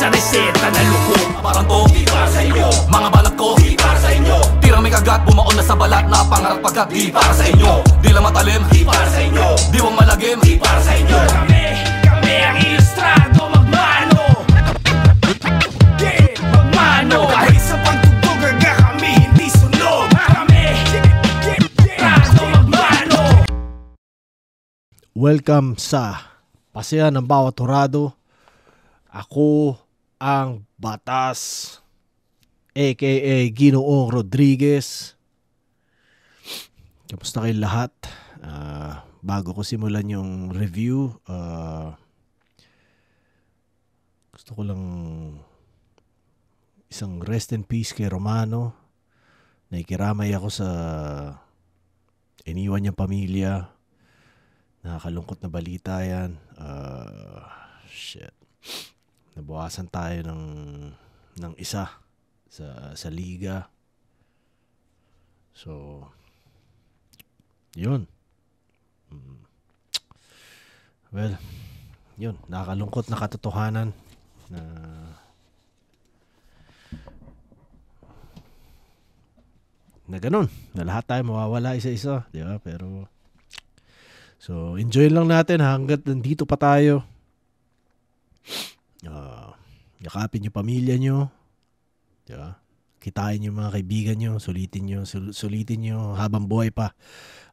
sa reseta na luko. Parang to, di para sa inyo. Mga balat ko, di para sa inyo. Tira may kagat, bumaon na sa balat na pangarap pagkat di para sa inyo. Di lang matalim, di para sa inyo. Di wang malagim, di para sa inyo. Kami ang ilustrado, magmano. Yeah, magmano. Kahit sa pagtugtog aga kami hindi sunog. Kami, ilustrado, magmano. Welcome sa Pasaya ng Bawat Horado. Ako ang Batas, aka Ginoong Rodriguez. Kamusta kayo lahat? Bago ko simulan yung review, gusto ko lang isang rest in peace kay Romano. Nakikiramay ako sa iniwan niyang pamilya. Nakakalungkot na balita yan. Shit. Nabawasan tayo ng isa sa liga. So, yun. Well, yun. Nakakalungkot na katotohanan na ganun. Na lahat tayo mawawala isa-isa. Di ba? Pero so, enjoy lang natin hanggat nandito pa tayo. Yakapin yung pamilya nyo. Diba? Kitain yung mga kaibigan nyo. Sulitin nyo habang buhay pa.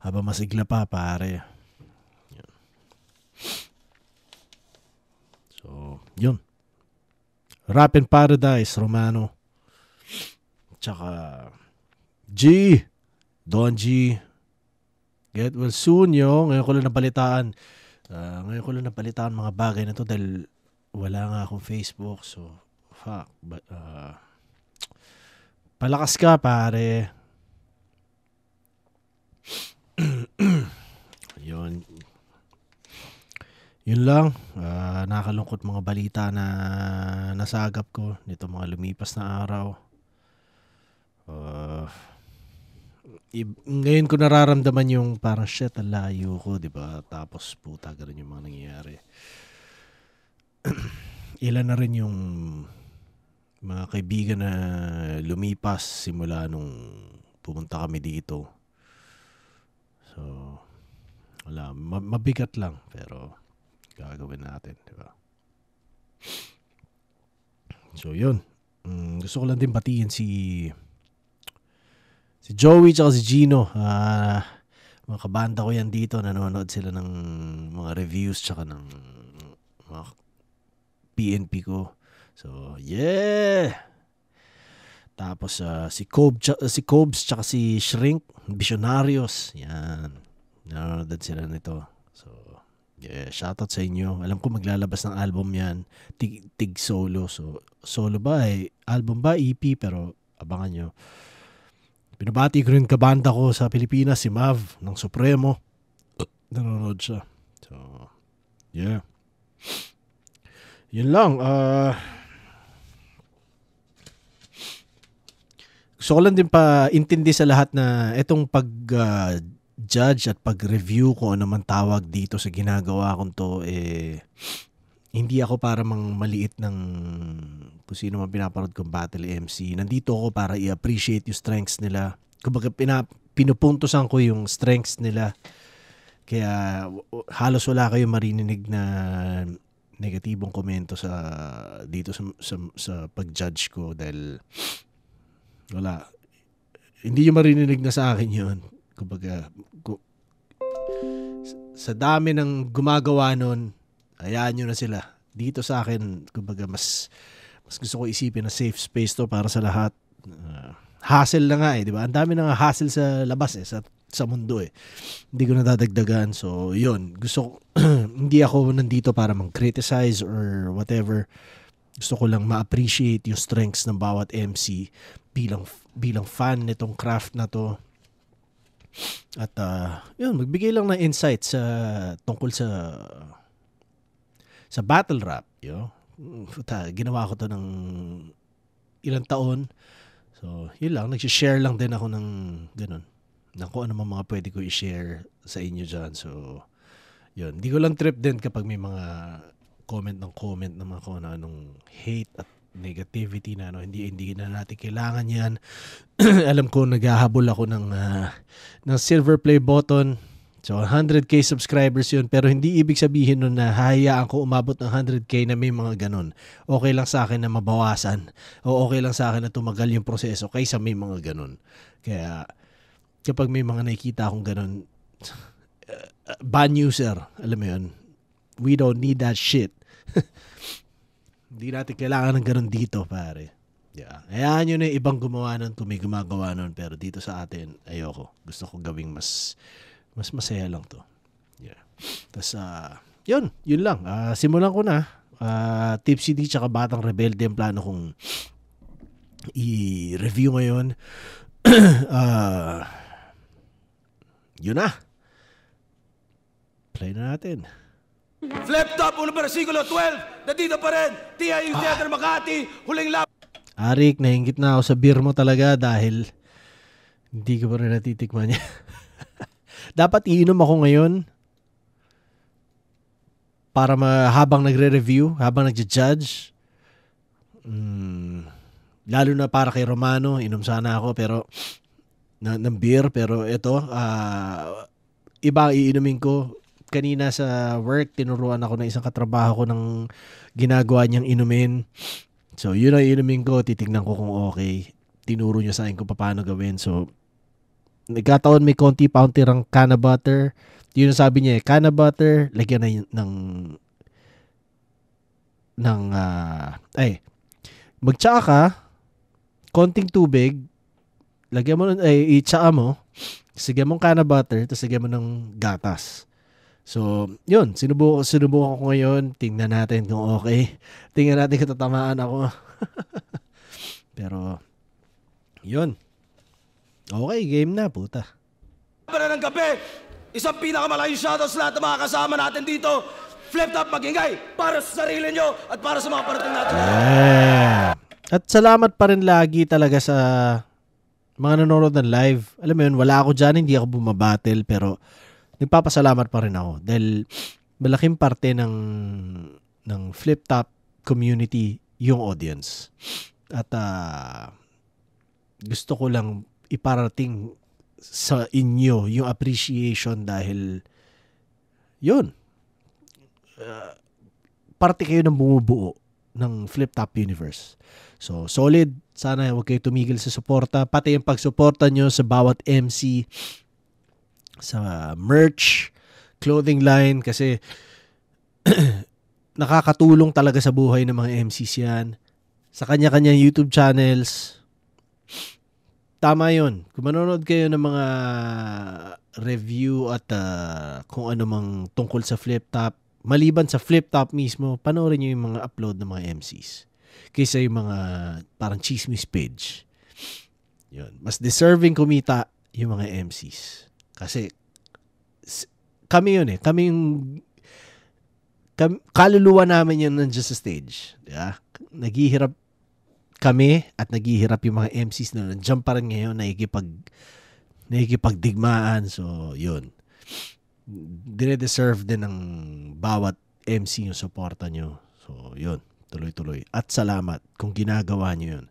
Habang masigla pa, pare. Yun. So, yun. Rap in Paradise, Romano. Tsaka Don G. Get well soon, yo. Ngayon ko lang napalitaan mga bagay na to dahil wala nga akong Facebook. So, fuck. But, palakas ka, pare. Yun. Yun lang. Nakakalungkot mga balita na nasagap ko nito mga lumipas na araw. Ngayon ko nararamdaman yung parang shit, ang layo ko, di ba? Tapos puta, ganun yung mga nangyayari. Ilan na rin yung mga kaibigan na lumipas simula nung pumunta kami dito. So, wala, mabigat lang, pero gagawin natin, di ba? So, yun. Gusto ko lang din batiin si Joey tsaka si Gino. Mga kabanda ko yan dito. Nanonood sila ng mga reviews tsaka ng mga PNP ko. So, yeah! Tapos si Cobes tsaka si Shrink, Visionarios. Yan. Nanonood sila nito. So, yeah, shoutout sa inyo. Alam ko maglalabas ng album yan. Tig solo. So, solo ba? Album ba? EP? Pero abangan nyo. Pinabati ko rin kabanda ko sa Pilipinas, si Mav ng Supremo. Nanonood siya. So, yeah. Yun lang. Gusto ko lang din pa intindi sa lahat na itong pag-judge at pag-review kung ano man tawag dito sa ginagawa kong to, hindi ako para mang maliit ng kung sino man pinaparod kong battle MC. Nandito ako para i-appreciate yung strengths nila. Kumbaga pinupuntusan ko yung strengths nila. Kaya halos wala kayo marinig na negatibong komento dito sa pag-judge ko dahil wala. Hindi yung marinig na sa akin yun. Kumbaga sa dami ng gumagawa nun, hayaan nyo na sila. Dito sa akin, kumbaga mas gusto ko isipin na safe space to para sa lahat. Hassle na nga di ba? Ang dami na nga hassle sa labas sa mundo Hindi ko nadadagdagan. So, yun. Hindi ako nandito para mang-criticize or whatever. Gusto ko lang ma-appreciate yung strengths ng bawat MC bilang fan nitong craft na to. At, yun, magbigay lang ng insight tungkol sa battle rap, ginawa ko to ng ilang taon. So, yun lang. Nagsishare lang din ako ng ganun. Na kung ano mga pwede ko i-share sa inyo dyan. So, yun. Hindi ko lang trip din kapag may mga comment ng mga kung anong hate at negativity na hindi na natin kailangan yan. Alam ko naghahabol ako ng silver play button. So 100k subscribers yun, pero hindi ibig sabihin nun na hahayaan ko umabot ng 100k na may mga ganun. Okay lang sa akin na mabawasan o okay lang sa akin na tumagal yung proseso kaysa may mga ganun. Kaya kapag may mga nakikita akong ganun, ban user, alam mo yun, we don't need that shit. Hindi natin kailangan ng ganun dito, pare. Yeah. Hayaan nyo na ibang gumawa nun kung may gumagawa nun, pero dito sa atin, ayoko. Gusto ko gawing mas masaya lang to. Yeah. Tapos, yun lang. Simulan ko na. Tipsy D tsaka Batang Rebelde ang plano kong i-review ngayon. Yun na. Play na natin. Flip Top, unang versikulo 12. Nandito pa rin. TIU Theater Makati. Huling lap. Arik, nahinggit na ako sa beer mo talaga dahil hindi ko pa rin natitikman niya. Dapat iinom ako ngayon para habang nagre-review, habang nagja-judge. Lalo na para kay Romano, inom sana ako pero ng beer. Pero ito, iba ang iinumin ko. Kanina sa work, tinuruan ako ng isang katrabaho ko ng ginagawa niyang inumin. So, yun ang inumin ko. Titignan ko kung okay. Tinuro niya sa akin kung paano gawin. So, nagkataon may konti pauntirang cana butter. Yun ang sabi niya, cana butter, lagyan na magtsaka ka, konting tubig, lagyan mo, itsaka mo, sigyan mong cana butter, tapos lagyan mo ng gatas. So, yun, sinubukan ko ngayon. Tingnan natin kung okay. Tingnan natin kung tatamaan ako. Pero, yun. Okay, game na, puta. Para ng gabi, isang pinakamalayong shoutout sa lahat ng mga kasama natin dito. Flip Top, mag-ingay para sa sarili nyo at para sa mga parating natin. Yeah. At salamat pa rin lagi talaga sa mga nanonood ng live. Alam mo yun, wala ako dyan, hindi ako bumabattle, pero nagpapasalamat pa rin ako dahil malaking parte ng Flip Top community yung audience. At gusto ko lang iparating sa inyo yung appreciation dahil yun. Parte kayo ng bumubuo ng Flip Top Universe. So, solid. Sana huwag kayo tumigil sa suporta. Pati yung pagsuporta nyo sa bawat MC, sa merch, clothing line, kasi nakakatulong talaga sa buhay ng mga MCs yan. Sa kanya-kanya YouTube channels. Tama yun. Kung manonood kayo ng mga review at kung ano mang tungkol sa Flip Top, maliban sa Flip Top mismo, panoorin nyo yung mga upload ng mga MCs. Kaysa yung mga parang chismis page. Yun. Mas deserving kumita yung mga MCs. Kasi kami yun eh. Kaluluwa namin yun nandiyan sa stage. Diba? Naghihirap kami at naghihirap yung mga MCs na nandiyan pa rin ngayon, nakikipagdigmaan. So, yun. Dine-deserve din ng bawat MC yung suporta nyo. So, yun. Tuloy-tuloy. At salamat kung ginagawa nyo yun.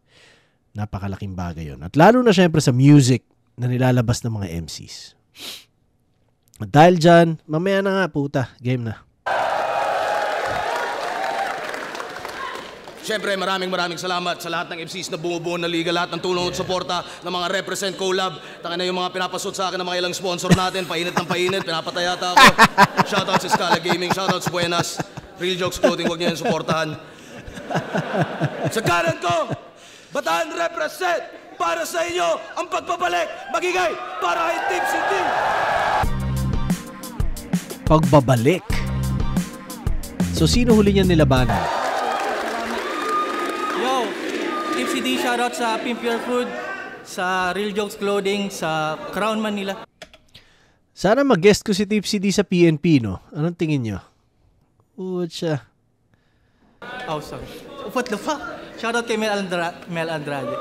Napakalaking bagay yun. At lalo na syempre sa music na nilalabas ng mga MCs. At dahil dyan, mamaya na nga puta. Game na. Siyempre, maraming salamat sa lahat ng MCs na bumubuo na liga, lahat ng tulong at suporta ng mga represent collab. Taka na yung mga pinapasot sa akin ng mga ilang sponsor natin, painit ng painit, pinapatayata ako. Shoutout sa Scala Gaming, shoutout sa Buenas, Real Jokes Clothing, huwag niyo yung suportahan. Sa kanan ko, Bataan represent para sa inyo ang pagbabalik, magigay para kay Tipsy D. Pagbabalik. So, sino huli niyan nilabanan? Yo, Tipsy D, shoutout sa Pimp Your Food, sa Real Jokes Clothing, sa Crown Manila. Sana mag-guest ko si Tipsy D sa PNP, no? Anong tingin nyo? What siya? Oh, sorry. What the fuck? Shoutout kay Mel Andrade.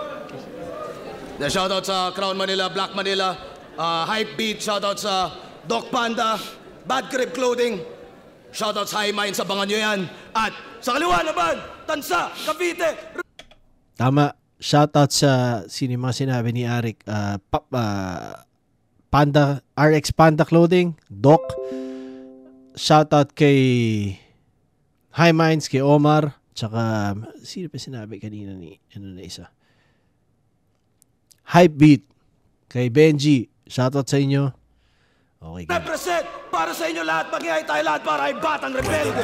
Shoutout sa Crown Manila, Black Manila, Hype Beat, shoutout sa Doc Panda, Bad Crib Clothing, Shoutouts High Minds, abangan nyo yan. At sa kaliwa naman, Tansa, Cavite. Tama. Shoutout sa mga sinabi ni Arik. Panda, RX Panda Clothing, Doc. Shoutout kay High Minds, kay Omar. Tsaka, sino pa sinabi kanina ni, na isa? Hypebeat, kay Benji. Shoutout sa inyo. Okay, Represent para sa inyo lahat. Mag-ihay tayo lahat para ay Batang Rebelde.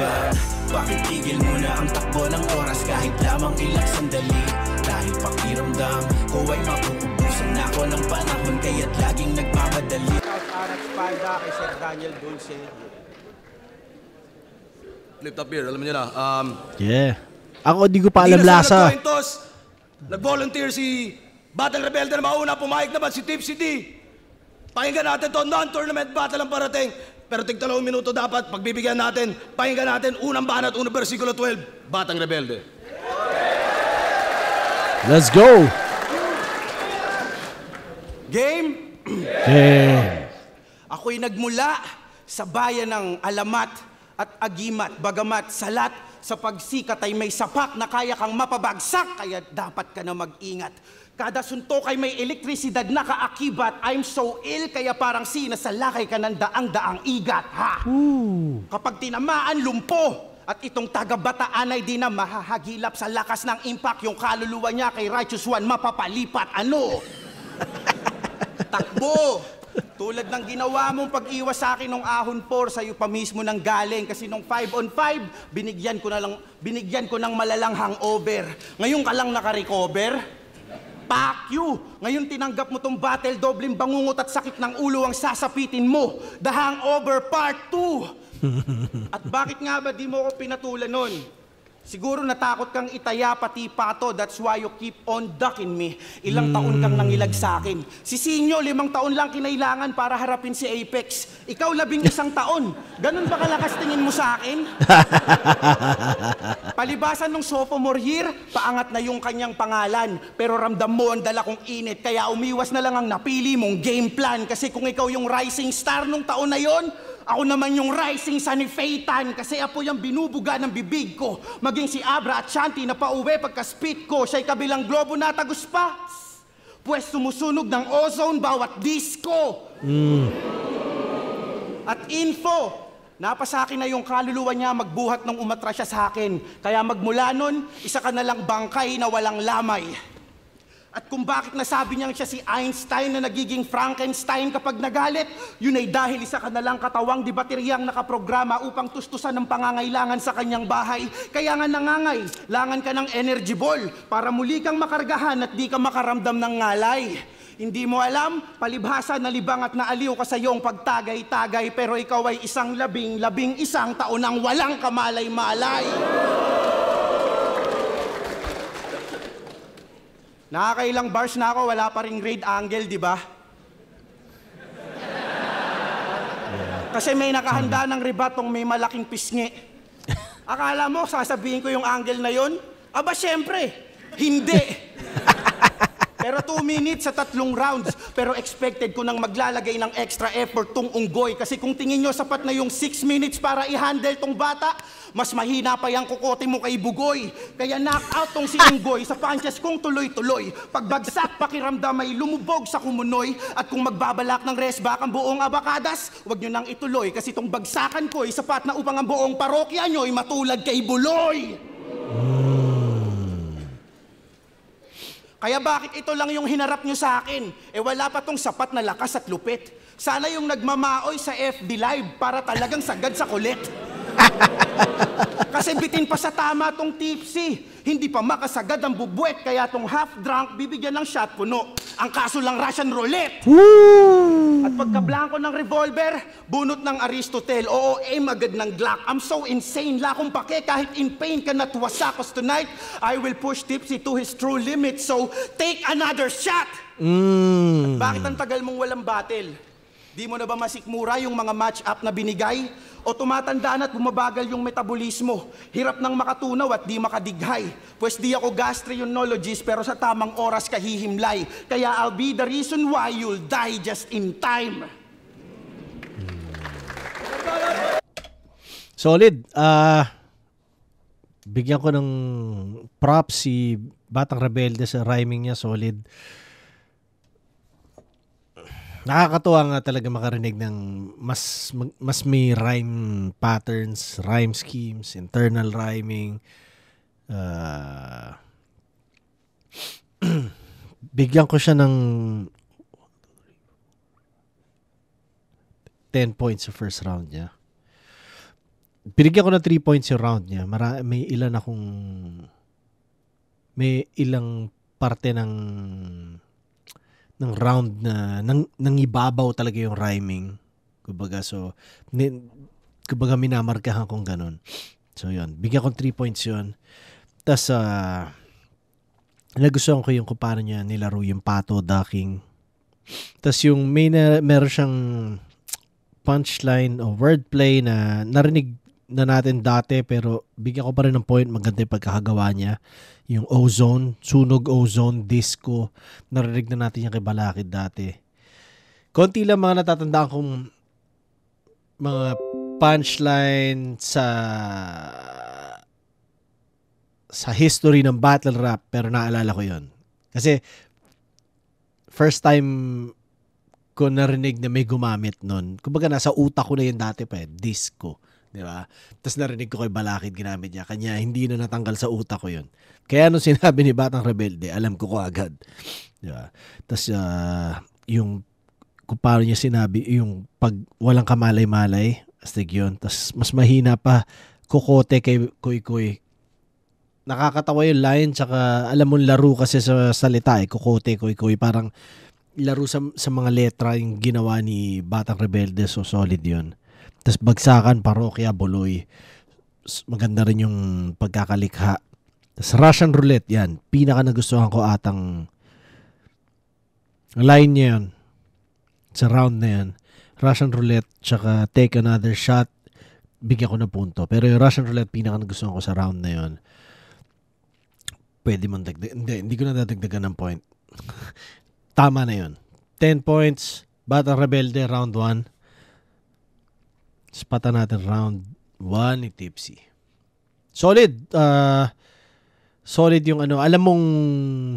Bakit tigil mo na ang takbo ng oras kahit lamang ilang sandali? Dahil pakiramdam ko ay mauubusan na ako ng panahon kaya't laging nagmamadali. RX Panda kay Sir Daniel Dulce. Flip top beer, alam niyo na. yeah. Ako, di ko pa alam Hindi na lasa. Nag-volunteer si Batang Rebelde na mauna. Pumayag naman si Tipsy D. Pakinggan natin to, non-tournament battle ang parating. Pero tig 2 minuto dapat, pagbibigyan natin, pakinggan natin unang banat, unang versikulo 12, Batang Rebelde. Let's go! Game! Game! Ako'y nagmula sa bayan ng Alamat at Agimat, bagamat salat sa pagsikat ay may sapak na kaya kang mapabagsak, kaya dapat ka na mag-ingat. Kada suntok ay may elektrisidad na kaakibat. I'm so ill, kaya parang sinasalakay ka ng daang-daang igat, ha? Kapag tinamaan, lumpo. At itong taga-Bataan ay di na mahahagilap sa lakas ng impact. Yung kaluluwa niya kay Righteous One mapapalipat. Ano? Takbo! Tulad ng ginawa mong pag-iwas sa akin ng ahon 4, sa'yo pa mismo nang galing. Kasi nung 5-on-5, binigyan ko ng malalang hangover. Ngayon ka lang naka-recover? Fuck you! Ngayon tinanggap mo tong battle, dobleng bangungot at sakit ng ulo ang sasapitin mo. The Hangover Part 2! At bakit nga ba di mo ko pinatulan nun? Siguro natakot kang itaya pati pato, that's why you keep on ducking me. Ilang taon kang nangilag sa akin. Si Sinyo, 5 taon lang kinailangan para harapin si Apex. Ikaw 11 taon. Ganun ba kalakas tingin mo sa akin? Palibasan ng sophomore year, paangat na yung kanyang pangalan. Pero ramdam mo ang dala kong init, kaya umiwas na lang ang napili mong game plan. Kasi kung ikaw yung rising star nung taon na yon, ako naman yung rising sun ni Phaeton kasi apo yung binubuga ng bibig ko. Maging si Abra at Shanti na pauwi pagka-spit ko, siya'y kabilang globo na tagus pa. Pwes sumusunog ng ozone bawat disco. At info, napasa akin na yung kaluluwa niya magbuhat nung umatras siya sa akin. Kaya magmula nun, isa ka na lang bangkay na walang lamay. At kung bakit nasabi niyang siya si Einstein na nagiging Frankenstein kapag nagalit, yun ay dahil isa ka na lang katawang di bateryang nakaprograma upang tustusan ng pangangailangan sa kanyang bahay. Kaya nga nangangailangan ka ng energy ball para muli kang makargahan at di ka makaramdam ng ngalay. Hindi mo alam, palibhasa na libang at naaliw ka sa iyong pagtagay-tagay, pero ikaw ay isang labing taon ang walang kamalay-malay. Nakakailang bars na ako, wala pa ring grade angle, di ba? Kasi may nakahanda ng ribatong may malaking pisngi. Akala mo, sasabihin ko yung angle na yon? Aba, syempre, hindi. Pero 2 minutes sa 3 rounds. Pero expected ko nang maglalagay ng extra effort tong unggoy. Kasi kung tingin nyo sapat na yung 6 minutes para i-handle tong bata, mas mahina pa yung kukote mo kay Bugoy. Kaya knock-out tong si unggoy sa punches kong tuloy-tuloy. Pagbagsak, pakiramdam ay lumubog sa kumunoy. At kung magbabalak ng resback ang buong abakadas, huwag nyo nang ituloy. Kasi tong bagsakan ko ay sapat na upang ang buong parokya nyo ay matulad kay Buloy. Kaya bakit ito lang yung hinarap nyo sa akin? Eh wala pa tong sapat na lakas at lupit. Sana yung nagmamaoy sa FB Live para talagang sagad sa kulit. Kasi bitin pa sa tama tong tipsy. Hindi pa makasagad ang bubuet, kaya tong half-drunk bibigyan ng shot puno. Ang kaso lang Russian roulette. At pagkablangko ng revolver, bunot ng Aristotle. Oo, aim agad ng Glock. I'm so insane, lakong pake kahit in pain ka natwasa. Cause tonight, I will push Tipsy to his true limit. So, take another shot! At bakit ang tagal mong walang battle? Di mo na ba masikmura yung mga match-up na binigay? O tumatandaan at bumabagal yung metabolismo? Hirap nang makatunaw at di makadighay. Pues di ako gastroenterologist pero sa tamang oras kahihimlay. Kaya I'll be the reason why you'll die just in time. Solid. Bigyan ko ng props si Batang Rebelde sa rhyming niya. Solid. Nakakatuwa nga talaga makarinig ng mas may rhyme patterns, rhyme schemes, internal rhyming. Bigyan ko siya ng 10 points sa first round niya. Binigyan ko na 3 points yung round niya. May ilang parte ng round na nangibabaw talaga yung rhyming. Kumbaga, minamarkahan kong ganun. So, yun. Bigyan ko 3 points yun. Tapos, nagustuhan ko yung kung paano niya nilaro yung pato ducking. Tapos, yung meron siyang punchline o wordplay na narinig na natin dati pero bigyan ko pa rin ng point. Maganda yung pagkakagawa niya. Yung ozone, sunog ozone, disco. Narinig na natin yung kay Balakid dati. Konti lang mga natatandaan kong mga punchline sa history ng battle rap pero naalala ko yon. Kasi first time ko narinig na may gumamit nun. Kumbaga nasa utak ko na yun dati pa disco. Diba? Tapos narinig ko kay Balakid ginamit niya. Kanya hindi na natanggal sa utak ko yun. Kaya nung sinabi ni Batang Rebelde, alam ko agad. Diba? Tapos yung kung paano niya sinabi, yung pag walang kamalay-malay, astig yun. Tapos mas mahina pa, kukote kay Kuy-Kuy. Nakakatawa yung line, tsaka alam mo laro kasi sa salita kukote, Kuy-Kuy. Parang laro sa mga letra yung ginawa ni Batang Rebelde, so solid yun. Tapos bagsakan, parokya, buloy. Maganda rin yung pagkakalikha. Tapos Russian Roulette, yan. Pinaka nagustuhan ko atang line niya yun. Sa round na yan. Russian Roulette, tsaka Take Another Shot. Bigyan ko na punto. Pero yung Russian Roulette, pinaka nagustuhan ko sa round na yun. Pwede mong dagdag. Hindi ko na dadagdagan ng point. Tama na yun. 10 points. Batang Rebelde, round 1. Spata natin round 1 ni Tipsy. Solid. Solid yung ano. Alam mong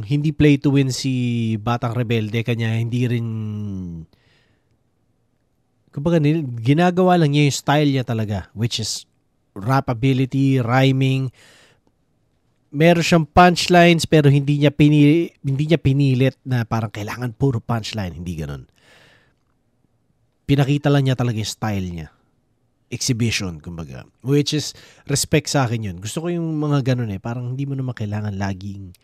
hindi play to win si Batang Rebelde. Kanya hindi rin kumbaga ginagawa lang niya yung style niya talaga. Which is rapability, rhyming. Meron siyang punchlines pero hindi niya pinilit na parang kailangan puro punchline. Hindi ganun. Pinakita lang niya talaga yung style niya. Exhibition, kumbaga. Which is, respect sa akin yun. Gusto ko yung mga ganun Parang hindi mo naman kailangan laging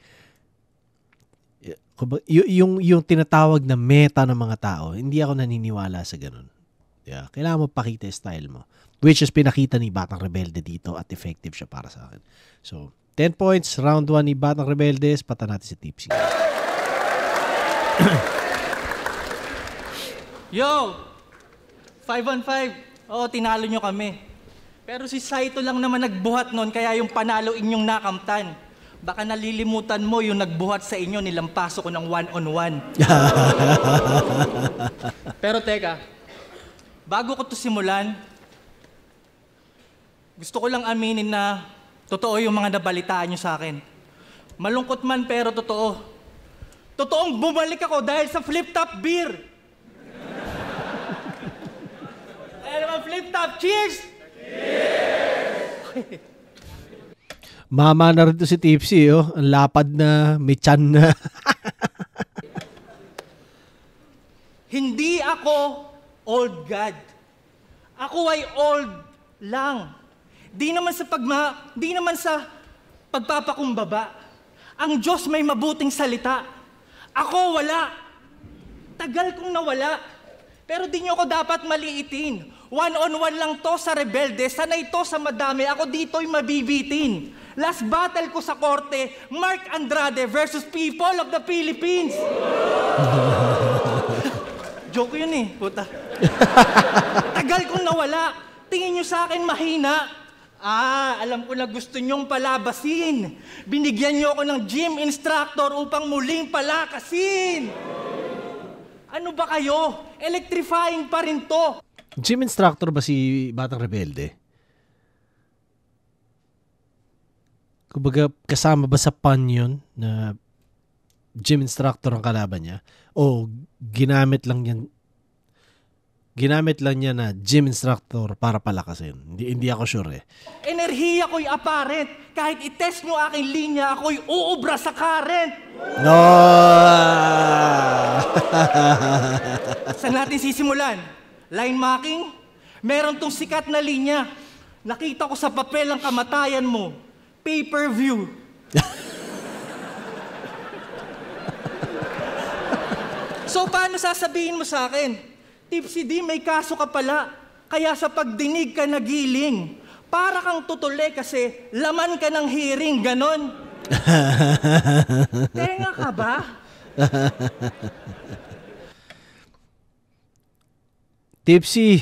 yung tinatawag na meta ng mga tao. Hindi ako naniniwala sa ganun. Yeah. Kailangan mo pakita yung style mo. Which is pinakita ni Batang Rebelde dito at effective siya para sa akin. So, 10 points, round 1 ni Batang Rebelde. Pata natin si Tipsy. Yo! 5-on-5. Oo, tinalo nyo kami. Pero si Saito lang naman nagbuhat nun, kaya yung panalo inyong nakamtan. Baka nalilimutan mo yung nagbuhat sa inyo, nilampaso ko ng 1-on-1. Pero teka, bago ko to simulan, gusto ko lang aminin na totoo yung mga nabalitaan nyo sa akin. Malungkot man pero totoo. Totoong bumalik ako dahil sa flip-top beer. Flip-top, cheers! Cheers! Mama na rin to si Tipsy, Ang lapad na, may tiyan na. Hindi ako old God. Ako ay old lang. Di naman sa pagpapakumbaba. Ang Diyos may mabuting salita. Ako wala. Tagal kong nawala. Pero di nyo ako dapat maliitin. 1-on-1 lang to sa rebelde. Sanay to sa madami. Ako dito'y mabibitin. Last battle ko sa korte, Mark Andrade versus People of the Philippines. Joke yun puta. Tagal kong nawala. Tingin nyo sa akin mahina. Alam ko na gusto nyong palabasin. Binigyan nyo ako ng gym instructor upang muling palakasin. Ano ba kayo? Electrifying pa rin to. Gym instructor ba si Batang Rebelde? kumbaga kasama ba sa pun yun na gym instructor ang kalaban niya? O ginamit lang niya na gym instructor para palakasin? Hindi ako sure eh. Enerhiya ko'y apparent. Kahit itest nyo aking linya, ako'y uubra sa current. No! Saan natin sisimulan? Line marking? Meron tong sikat na linya. Nakita ko sa papel ang kamatayan mo. Pay-per-view. So, paano sasabihin mo sa akin? Tipsy D, may kaso ka pala. Kaya sa pagdinig ka nagiling. Para kang tutuli kasi laman ka ng hearing, ganon. Tenga ka ba? Tipsy,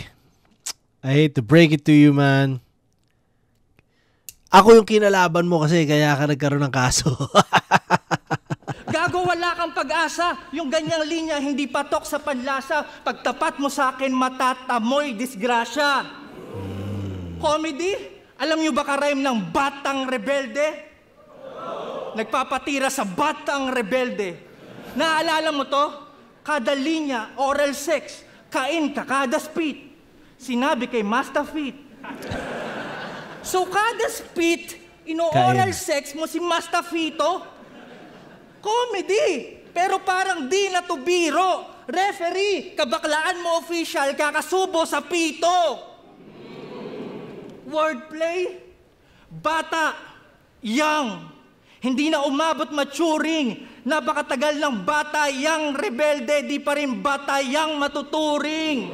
I hate to break it to you, man. Ako yung kinalaban mo kasi kaya ka nagkaroon ng kaso. Gago, wala kang pag-asa. Yung ganyang linya, hindi patok sa panlasa. Pagtapat mo sa akin, matatamoy disgrasya. Comedy? Alam nyo ba ka-rhyme ng Batang Rebelde? Nagpapatira sa Batang Rebelde. Naalala mo to? Kada linya, oral sex, kain ka, kada spit. Sinabi kay Master Fit. So kada spit, ino-oral sex mo si Master Fito? Comedy! Pero parang di na to biro. Referee, kabaklaan mo official, kakasubo sa pito. Wordplay? Bata, young, hindi na umabot maturing. Napakatagal ng bata, young rebelde, di pa rin bata, young matuturing.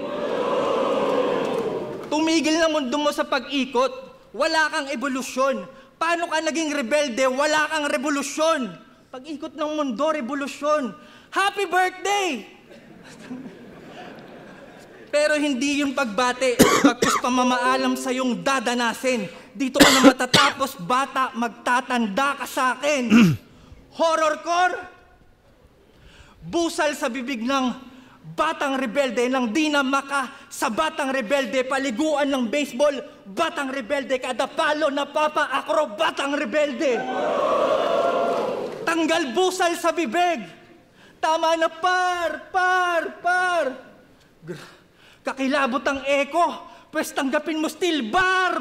Tumigil na mundo mo sa pag-ikot, wala kang evolusyon. Paano ka naging rebelde, wala kang revolusyon? Pag-ikot ng mundo, revolusyon. Happy birthday! Pero hindi yung pagbate, pagkus pamamaalam sa iyong dadanasin. Dito ka na matatapos, bata, magtatanda ka sa akin. Horrorcore? Busal sa bibig ng batang rebelde nang di na maka sa batang rebelde, paliguan ng baseball, batang rebelde, kada palo na papa, akro, batang rebelde. Tanggal busal sa bibig. Tama na par. Kakilabot ang echo. Pwes tanggapin mo still bar.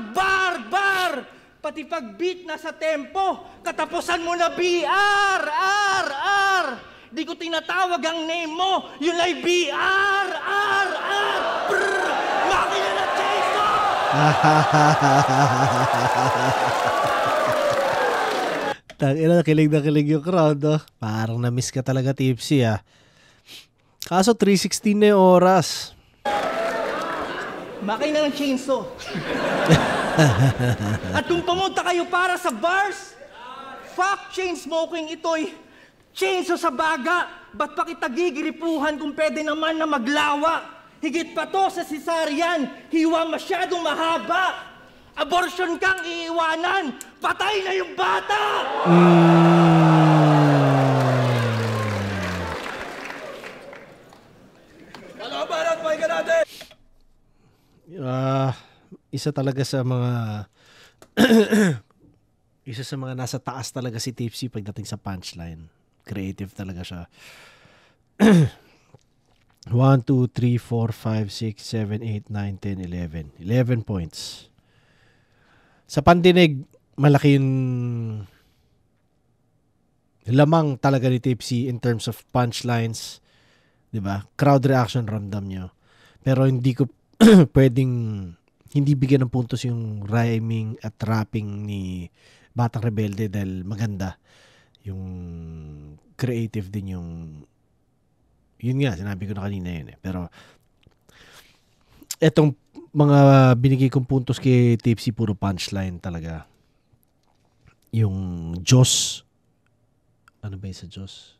Pati pag beat na sa tempo, katapusan mo na BR. Di ko tinatawag ang name mo. Yun ay BR. Makina na chainsaw! Tangina, kilig na kilig yung crowd, oh. Parang na-miss ka talaga, Tipsy, ah. Kaso 3:16 na yung oras. Makina ng chainsaw. At kung pumunta kayo para sa bars, fuck chain smoking, ito'y chainsaw sa baga. Ba't pa kita gigiripuhan kung pwede naman na maglawa? Higit pa to sa cesarean, hiwa masyadong mahaba. Abortion kang iiwanan, patay na yung bata! Palabaran, pahinga natin! Isa talaga sa mga isa sa mga nasa taas talaga si Tipsy pagdating sa punchline. Creative talaga siya. 1, 2, 3, 4, 5, 6, 7, 8, 9, 10, 11. 11 points. Sa pandinig, malaki yung lamang talaga ni Tipsy in terms of punchlines. Diba? Crowd reaction ramdam nyo. Pero hindi ko pwedeng hindi bigyan ng puntos yung rhyming at rapping ni Batang Rebelde dahil maganda. Yung creative din yung yun nga, sinabi ko na kanina yun eh. Pero etong mga binigay kong puntos kay Tipsy, puro punchline talaga. Yung Diyos, ano ba yung sa Diyos?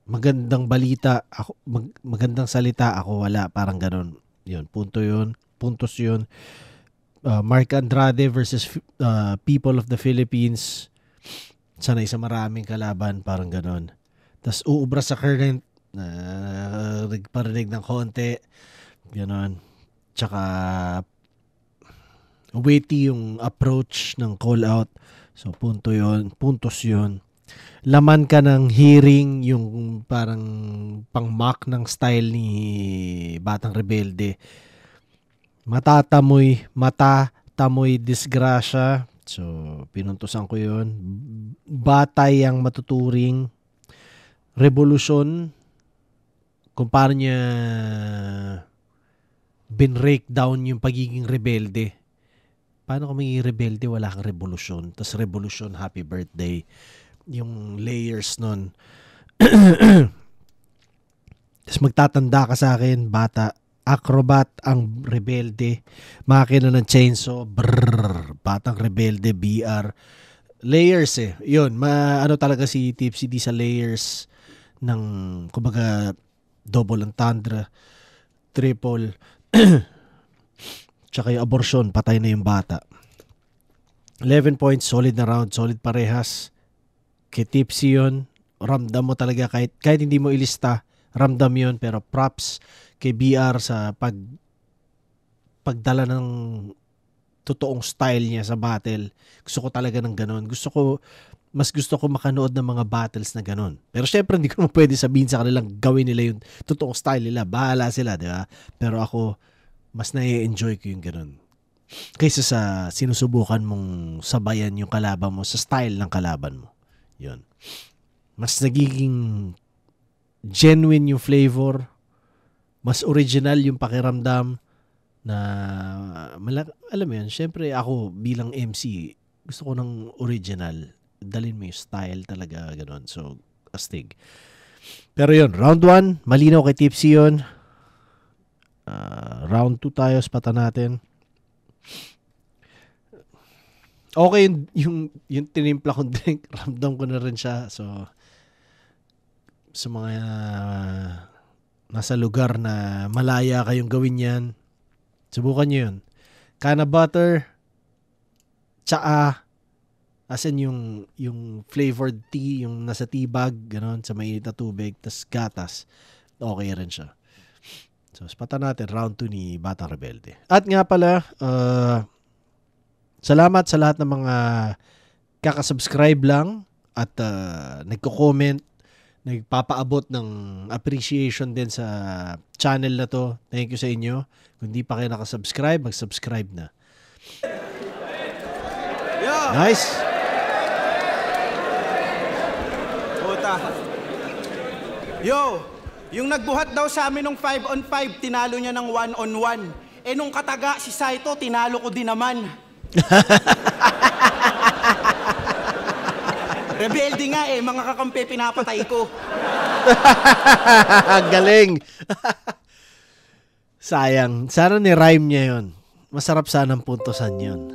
Magandang balita, ako, magandang salita, ako wala, parang ganon. Yun, puntos yun. Mark Andrade versus People of the Philippines, sanay sa maraming kalaban, parang ganon. Tapos uubra sa current, parinig ng konti, ganon. Tsaka weighty yung approach ng call out. So, puntos yun. Laman ka ng hearing, yung parang pang-mock ng style ni Batang Rebelde. Matatamoy disgrasya. So, pinuntusan ko yun. Batay ang matuturing. Revolusyon. Kung paano niya binreakdown yung pagiging rebelde. Paano kung magiging rebelde, wala kang revolusyon. Tapos revolusyon, happy birthday. Yung layers nun. Tapos magtatanda ka sa akin, bata. Acrobat ang rebelde. Makina ng chainsaw. Brrr. Batang rebelde, BR. Layers eh. Yun, ano talaga si Tipsy D sa layers ng, kumbaga, double entendre, triple, tsaka yung abortion, patay na yung bata. 11 points, solid na round, solid parehas. Kay Tipsy yun, ramdam mo talaga kahit hindi mo ilista, ramdam yun, pero props kay BR sa pagdala ng totoong style niya sa battle. Gusto ko talaga ng ganun. Mas gusto ko makanood ng mga battles na ganun. Pero syempre, hindi ko naman pwede sabihin sa kanilang gawin nila yung totoong style nila. Bahala sila, di ba? Pero ako, mas na-enjoy ko yung ganun. Kaysa sa sinusubukan mong sabayan yung kalaban mo sa style ng kalaban mo. Yun. Mas nagiging genuine yung flavor. Mas original yung pakiramdam na, alam mo yun, syempre ako bilang MC, gusto ko ng original. Dalin mo yung style talaga, gano'n. So, astig. Pero yun, round 1, malinaw kay Tipsy yun. Round 2 tayo, spata natin. Okay, yung tinimpla kong drink, ramdam ko na rin siya. So, sa mga nasa lugar na malaya kayong gawin yan, subukan nyo yun. Kana butter, tsaa, as in yung flavored tea, yung nasa tea bag, gano'n, sa mainit na tubig, tas gatas, okay rin siya. So, spata natin, round 2 ni Batang Rebelde. At nga pala, salamat sa lahat ng mga kakasubscribe lang at nagko-comment, nagpapaabot ng appreciation din sa channel na to. Thank you sa inyo. Kung di pa kayo nakasubscribe, mag-subscribe na. Nice! Puta. Yo, yung nagbuhat daw sa amin ng 5-on-5, tinalo niya ng 1-on-1. Eh nung kataga si Saito, tinalo ko din naman. Rebelde nga eh, mga kakampi pinapatay ko. Galing! Sayang. Sana ni-rhyme niya yun. Masarap sanang puntosan yun.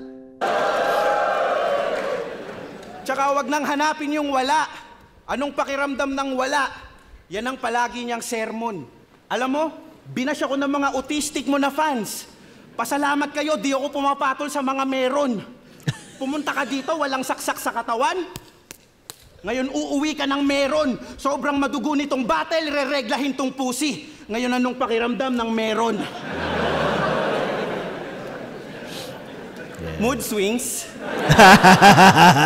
Tsaka wag nang hanapin yung wala. Anong pakiramdam ng wala? Yan ang palagi niyang sermon. Alam mo, binash ako ng mga autistic mo na fans. Pasalamat kayo, di ako pumapatol sa mga meron. Pumunta ka dito, walang saksak sa katawan. Ngayon uuwi ka ng meron. Sobrang madugo nitong battle, rereglahin tong pusi. Ngayon anong pakiramdam ng meron? Mood swings.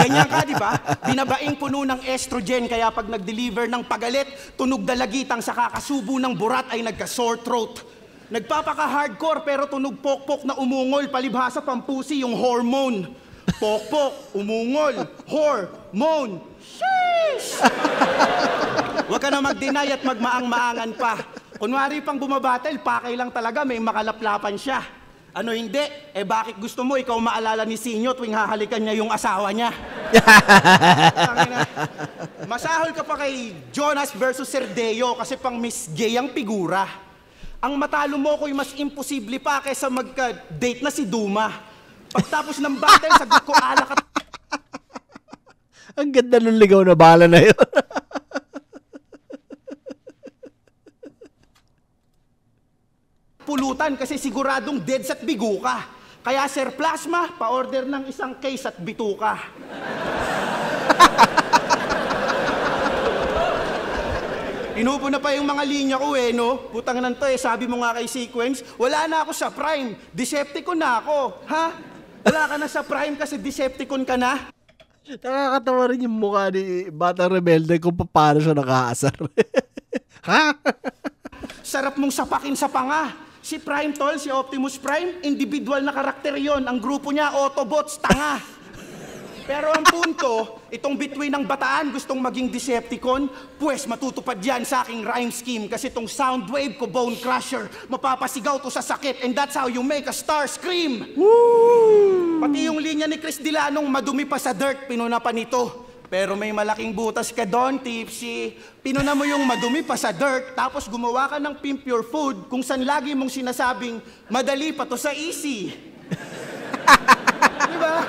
Ganyan ka, di ba? Binabaing puno ng estrogen, kaya pag nag-deliver ng pagalit, tunog dalagitang sa kakasubo ng burat ay nagka-sore throat. Nagpapaka-hardcore pero tunog pokpok na umungol, palibhasa pampusi yung hormone. Pokpok, umungol, hormone. Sheesh! Huwag ka na mag-deny at magmaang-maangan pa. Kunwari pang bumabattle, pakay lang talaga, may makalaplapan siya. Ano hindi? Eh bakit gusto mo ikaw maalala ni Sinyo tuwing hahalikan niya yung asawa niya? Masahol ka pa kay Jonas versus Cerdeo kasi pang Miss Gay ang figura. Ang matalo mo ko'y mas imposible pa kaysa magka-date na si Duma. Pagtapos ng battle, sagot ko alak at... Ang ganda ng ligaw na bala na yun. Pulutan kasi siguradong deads at bigo ka. Kaya Sir Plasma, pa-order ng isang case at bituka. Inupo na pa yung mga linya ko eh, no? Putang nan to eh, sabi mo nga kay Sequence, wala na ako sa Prime, Decepticon na ako, ha? Wala ka na sa Prime kasi Decepticon ka na? Nakakatawa rin yung mukha ni Batang Rebelde kung paano siya nakaasar. Ha? Sarap mong sapakin sa panga. Si Prime Tol, si Optimus Prime, individual na karakter yon. Ang grupo niya, Autobots, tanga. Pero ang punto, itong between ng bataan gustong maging Decepticon, pues matutupad yan sa aking rhyme scheme kasi itong sound wave ko, Bone Crusher, mapapasigaw to sa sakit and that's how you make a star scream. Woo! Pati yung linya ni Chris Dilanong madumi pa sa dirt, pinuna pa nito. Pero may malaking butas ka doon, Tipsy. Pinuna mo yung madumi pa sa dirt, tapos gumawa ka ng Pimp Your Food kung saan lagi mong sinasabing, madali pa to sa easy. Diba?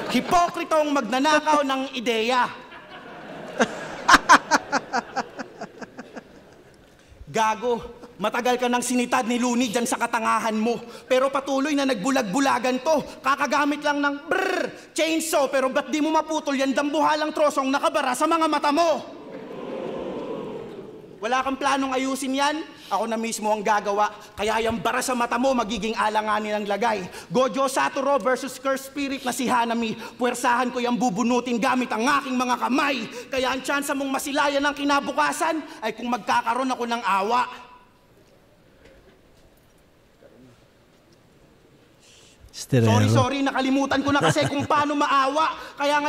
Hipokritong magnanakaw ng ideya. Gago, matagal ka nang sinitad ni Looney dyan sa katangahan mo. Pero patuloy na nagbulag-bulagan to. Kakagamit lang ng chainsaw, pero ba't di mo maputol yan dambuhalang trosong nakabara sa mga mata mo? Wala kang planong ayusin yan? Ako na mismo ang gagawa. Kaya yung bara sa mata mo magiging alanganin ang lagay. Gojo Satoru versus Cursed Spirit na si Hanami. Puwersahan ko yung bubunutin gamit ang aking mga kamay. Kaya ang tsansa mong masilayan ng kinabukasan ay kung magkakaroon ako ng awa. Sorry, nakalimutan ko na kasi kung paano maawa. Kaya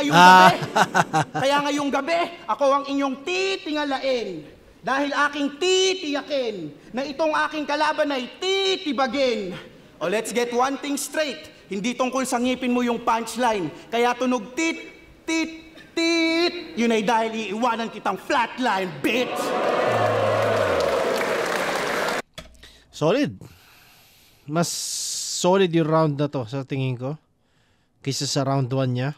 ngayong gabi, ako ang inyong titingalain. Dahil aking titiyakin na itong aking kalaban ay titibagin. O let's get one thing straight. Hindi tungkol sa ngipin mo yung punchline. Kaya tunog tit, tit, tit. Yun ay dahil iiwanan kitang flatline, bitch! Solid. Mas solid yung round na to sa tingin ko. Kaysa sa round 1 niya.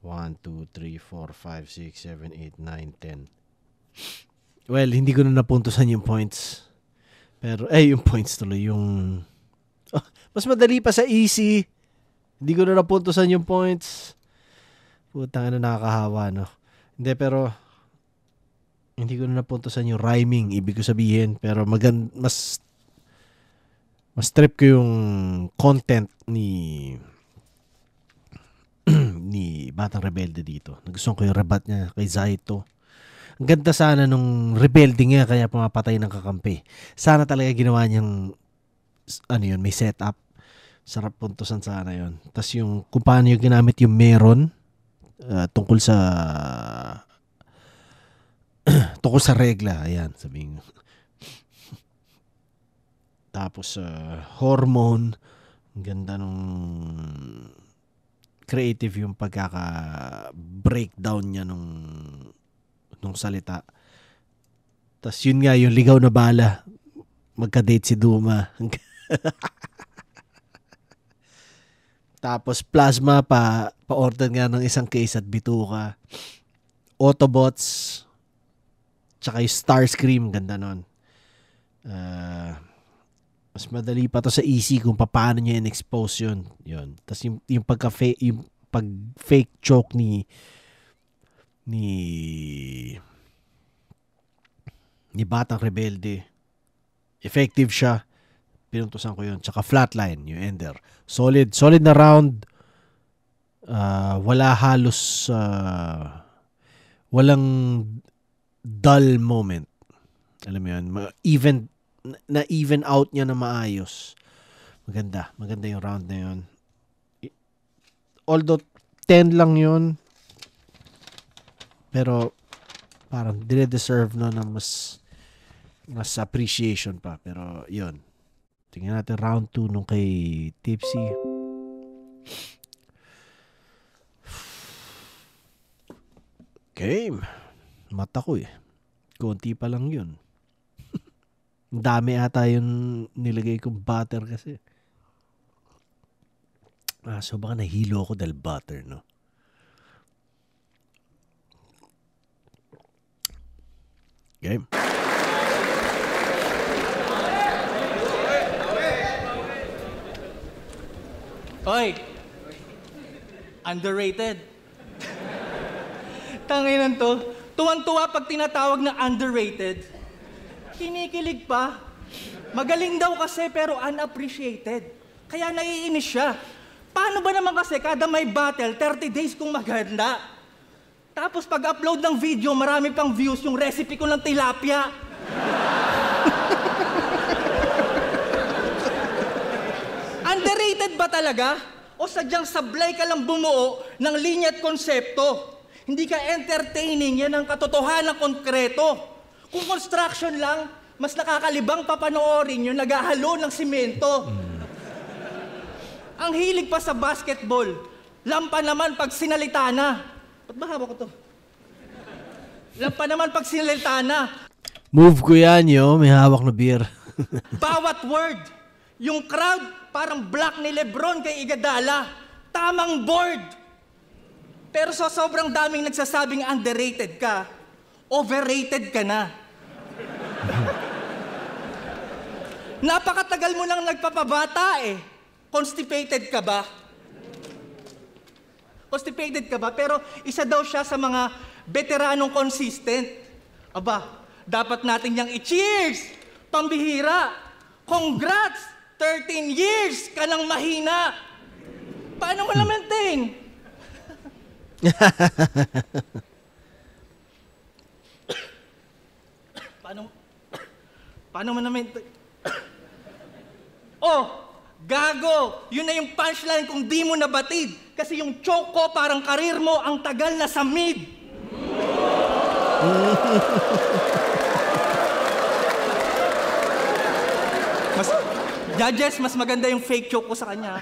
1, 2, 3, 4, 5, 6, 7, 8, 9, 10. Well, hindi ko na napuntusan yung points. Pero, yung points tuloy. Mas madali pa sa easy. Hindi ko na napuntusan yung points. Putang nakakahawa, no? Hindi, pero hindi ko na napuntusan yung rhyming, ibig ko sabihin. Pero mas trip ko yung content ni Batang Rebelde dito. Nagustuhan ko yung rebat niya kay Zaito. Ang ganda sana nung rebelde nga kaya pumapatay ng kakampi. Sana talaga ginawa niyang may setup. Sarap puntusan sana yun. Tapos yung kung paano yung ginamit yung meron tungkol sa regla. Ayan, sabihin. Tapos hormone. Ang ganda nung creative yung pagkaka-breakdown niya nung salita. Tapos yun nga, yung ligaw na bala. Magka-date si Duma. Tapos plasma pa-order nga ng isang case at bituka. Autobots. Tsaka yung Starscream. Ganda nun. Mas madali pa to sa easy kung paano niya in-expose yun. Tapos yung pag-fake choke ni Batang Rebelde. Effective siya. Pinuntusan ko yun. Tsaka flatline, yung ender. Solid na round. Wala halos walang dull moment. Alam mo yun. Even out niya na maayos. Maganda yung round na yun. Although 10 lang yun, pero parang dire-deserve na mas appreciation pa. Pero yun. Tingnan natin round 2 nung kay Tipsy. Game. Mata ko konti pa lang yun. Dami ata yung nilagay kong butter kasi. So baka nahilo ako dahil butter, no? Game. Oy! Underrated. Tanginan to. Tuwan-tuwa pag tinatawag na underrated. Kinikilig pa. Magaling daw kasi pero unappreciated. Kaya naiinis siya. Paano ba naman kasi kada may battle, 30 days kung maghanda? Tapos pag-upload ng video, marami pang views yung recipe ko ng tilapia. Underrated ba talaga? O sadyang sablay ka lang bumuo ng linya at konsepto? Hindi ka entertaining, yan ang katotohanan konkreto. Kung construction lang, mas nakakalibang papanoorin yung naghahalo ng simento. Ang hilig pa sa basketball, lampa naman pag sinalita na. Ba't ba hawak ko to? Lampa naman pag sinalita na. Move ko yan, yo. May hawak na beer. Bawat word, yung crowd parang block ni Lebron kay Iguodala. Tamang board. Pero sa sobrang daming nagsasabing underrated ka, overrated ka na. Napakatagal mo nang nagpapabata eh. Constipated ka ba? Constipated ka ba? Pero isa daw siya sa mga veteranong consistent. Aba, dapat natin niyang i-cheers! Pambihira! Congrats! 13 years ka nang mahina! Paano mo na-maintain? Paano mo na-maintain? Oh! Gago! Yun na yung punchline kung di mo nabatid. Kasi yung choke ko parang karir mo ang tagal na sa mid. Judges, mas maganda yung fake choke ko sa kanya.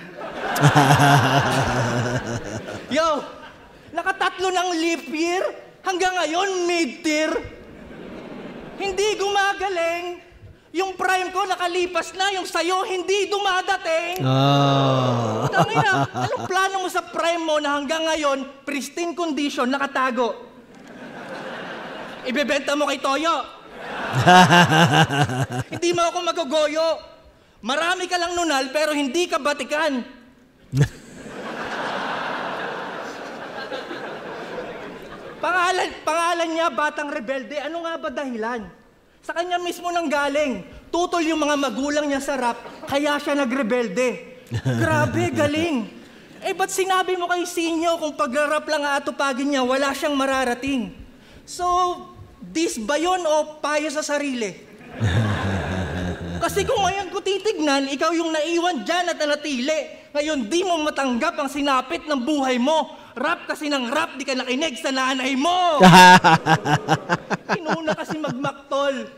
Yo! Nakatatlo ng leap year, hanggang ngayon mid-tier. Hindi gumagaling. Yung prime ko nakalipas na, yung sayo hindi dumadating. Tangina, anong plano mo sa prime mo na hanggang ngayon, pristine condition, nakatago? Ibebenta mo kay Toyo. Hindi mo ako magugoyo. Marami ka lang nunal pero hindi ka batikan. Pangalan niya, Batang Rebelde. Ano nga ba dahilan? Sa kanya mismo nang galing. Tutol yung mga magulang niya sa rap, kaya siya nagrebelde. Grabe, galing. Eh, ba't sinabi mo kay Sinyo kung pag-rap lang aatupagin niya, wala siyang mararating? So, dis ba yun o payo sa sarili? Kasi kung ngayon ko titignan, ikaw yung naiwan dyan at nanatili. Ngayon, di mo matanggap ang sinapit ng buhay mo. Rap kasi ng rap, di ka nakinig sa nanay mo. Inuna kasi magmaktol.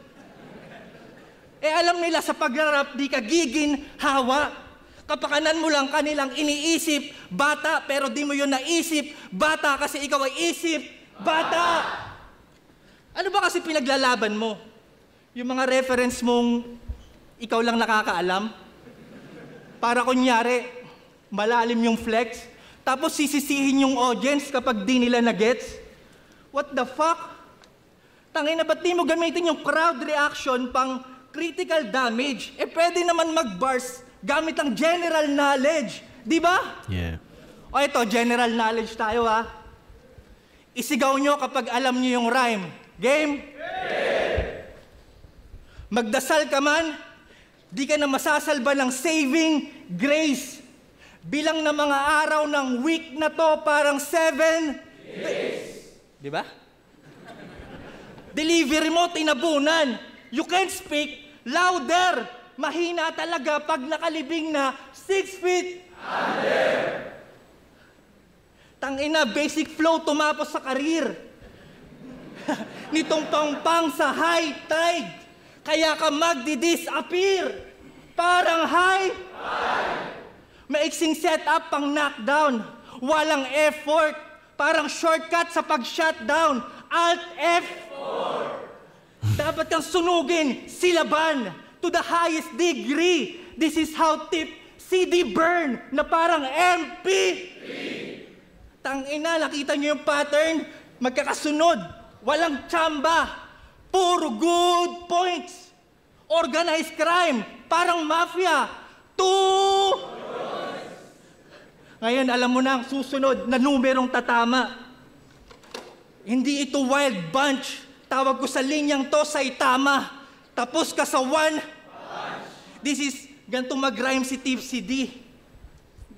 Eh alam nila sa pagrarap, di ka gigin, hawa. Kapakanan mo lang kanilang iniisip, bata, pero di mo yun naisip, bata kasi ikaw ay isip, bata. Ano ba kasi pinaglalaban mo? Yung mga reference mong ikaw lang nakakaalam? Para kunyari, malalim yung flex, tapos sisisihin yung audience kapag di nila na-gets? What the fuck? Tangina, ba't di mo gamitin yung crowd reaction pang critical damage? Eh pwede naman mag-bars gamit ang general knowledge. Di ba? Yeah. O ito, general knowledge tayo ha. Isigaw nyo kapag alam nyo yung rhyme. Game? Magdasal ka man, di ka na masasalba ng saving grace. Bilang na mga araw ng week na to, parang 7 days. Di ba? Delivery mo, tinabunan. You can't speak louder. Mahina talaga pag nakalibing na 6 feet under. Tangina, basic flow tumapos sa karir. Nitong pangpang sa high tide. Kaya ka magdi-disappear. Parang high. Maiksing setup pang knockdown. Walang effort. Parang shortcut sa pag-shutdown. Alt F4. Dapat kang sunugin, silaban, to the highest degree. This is how tip CD burn na parang MP3. Tangina, nakita niyo yung pattern? Magkakasunod. Walang tsamba. Puro good points. Organized crime. Parang mafia. Ngayon, alam mo na ang susunod na numerong tatama. Hindi ito wild bunch. Tawag ko sa linyang to, Saitama. Tapos ka sa one. This is, ganito mag-rhyme si Tipsy D.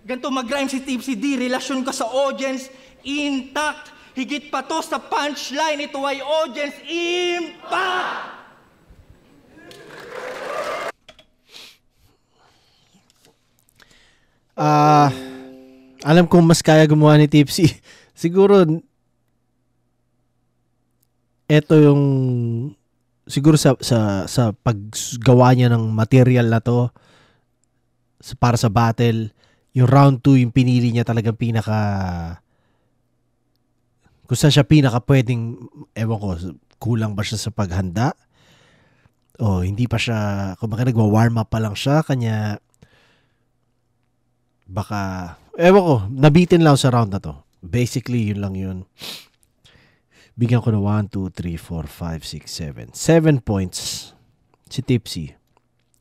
Ganito mag-rhyme si Tipsy D, relasyon ka sa audience, intact. Higit pa to sa punchline, ito ay audience impact! Alam kong mas kaya gumawa ni Tipsy. Siguro, eto yung, siguro sa paggawa niya ng material na to, para sa battle, yung round 2, yung pinili niya talagang pinaka, kung saan siya pinaka pwedeng, ewan ko, kulang ba siya sa paghanda? O hindi pa siya, kung baka nagwa-warm up pa lang siya, kanya, baka, ewan ko, nabitin lang sa round na to. Basically, yun lang yun. Bigyan ko na 1, 2, 3, 4, 5, 6, 7. 7 points si Tipsy.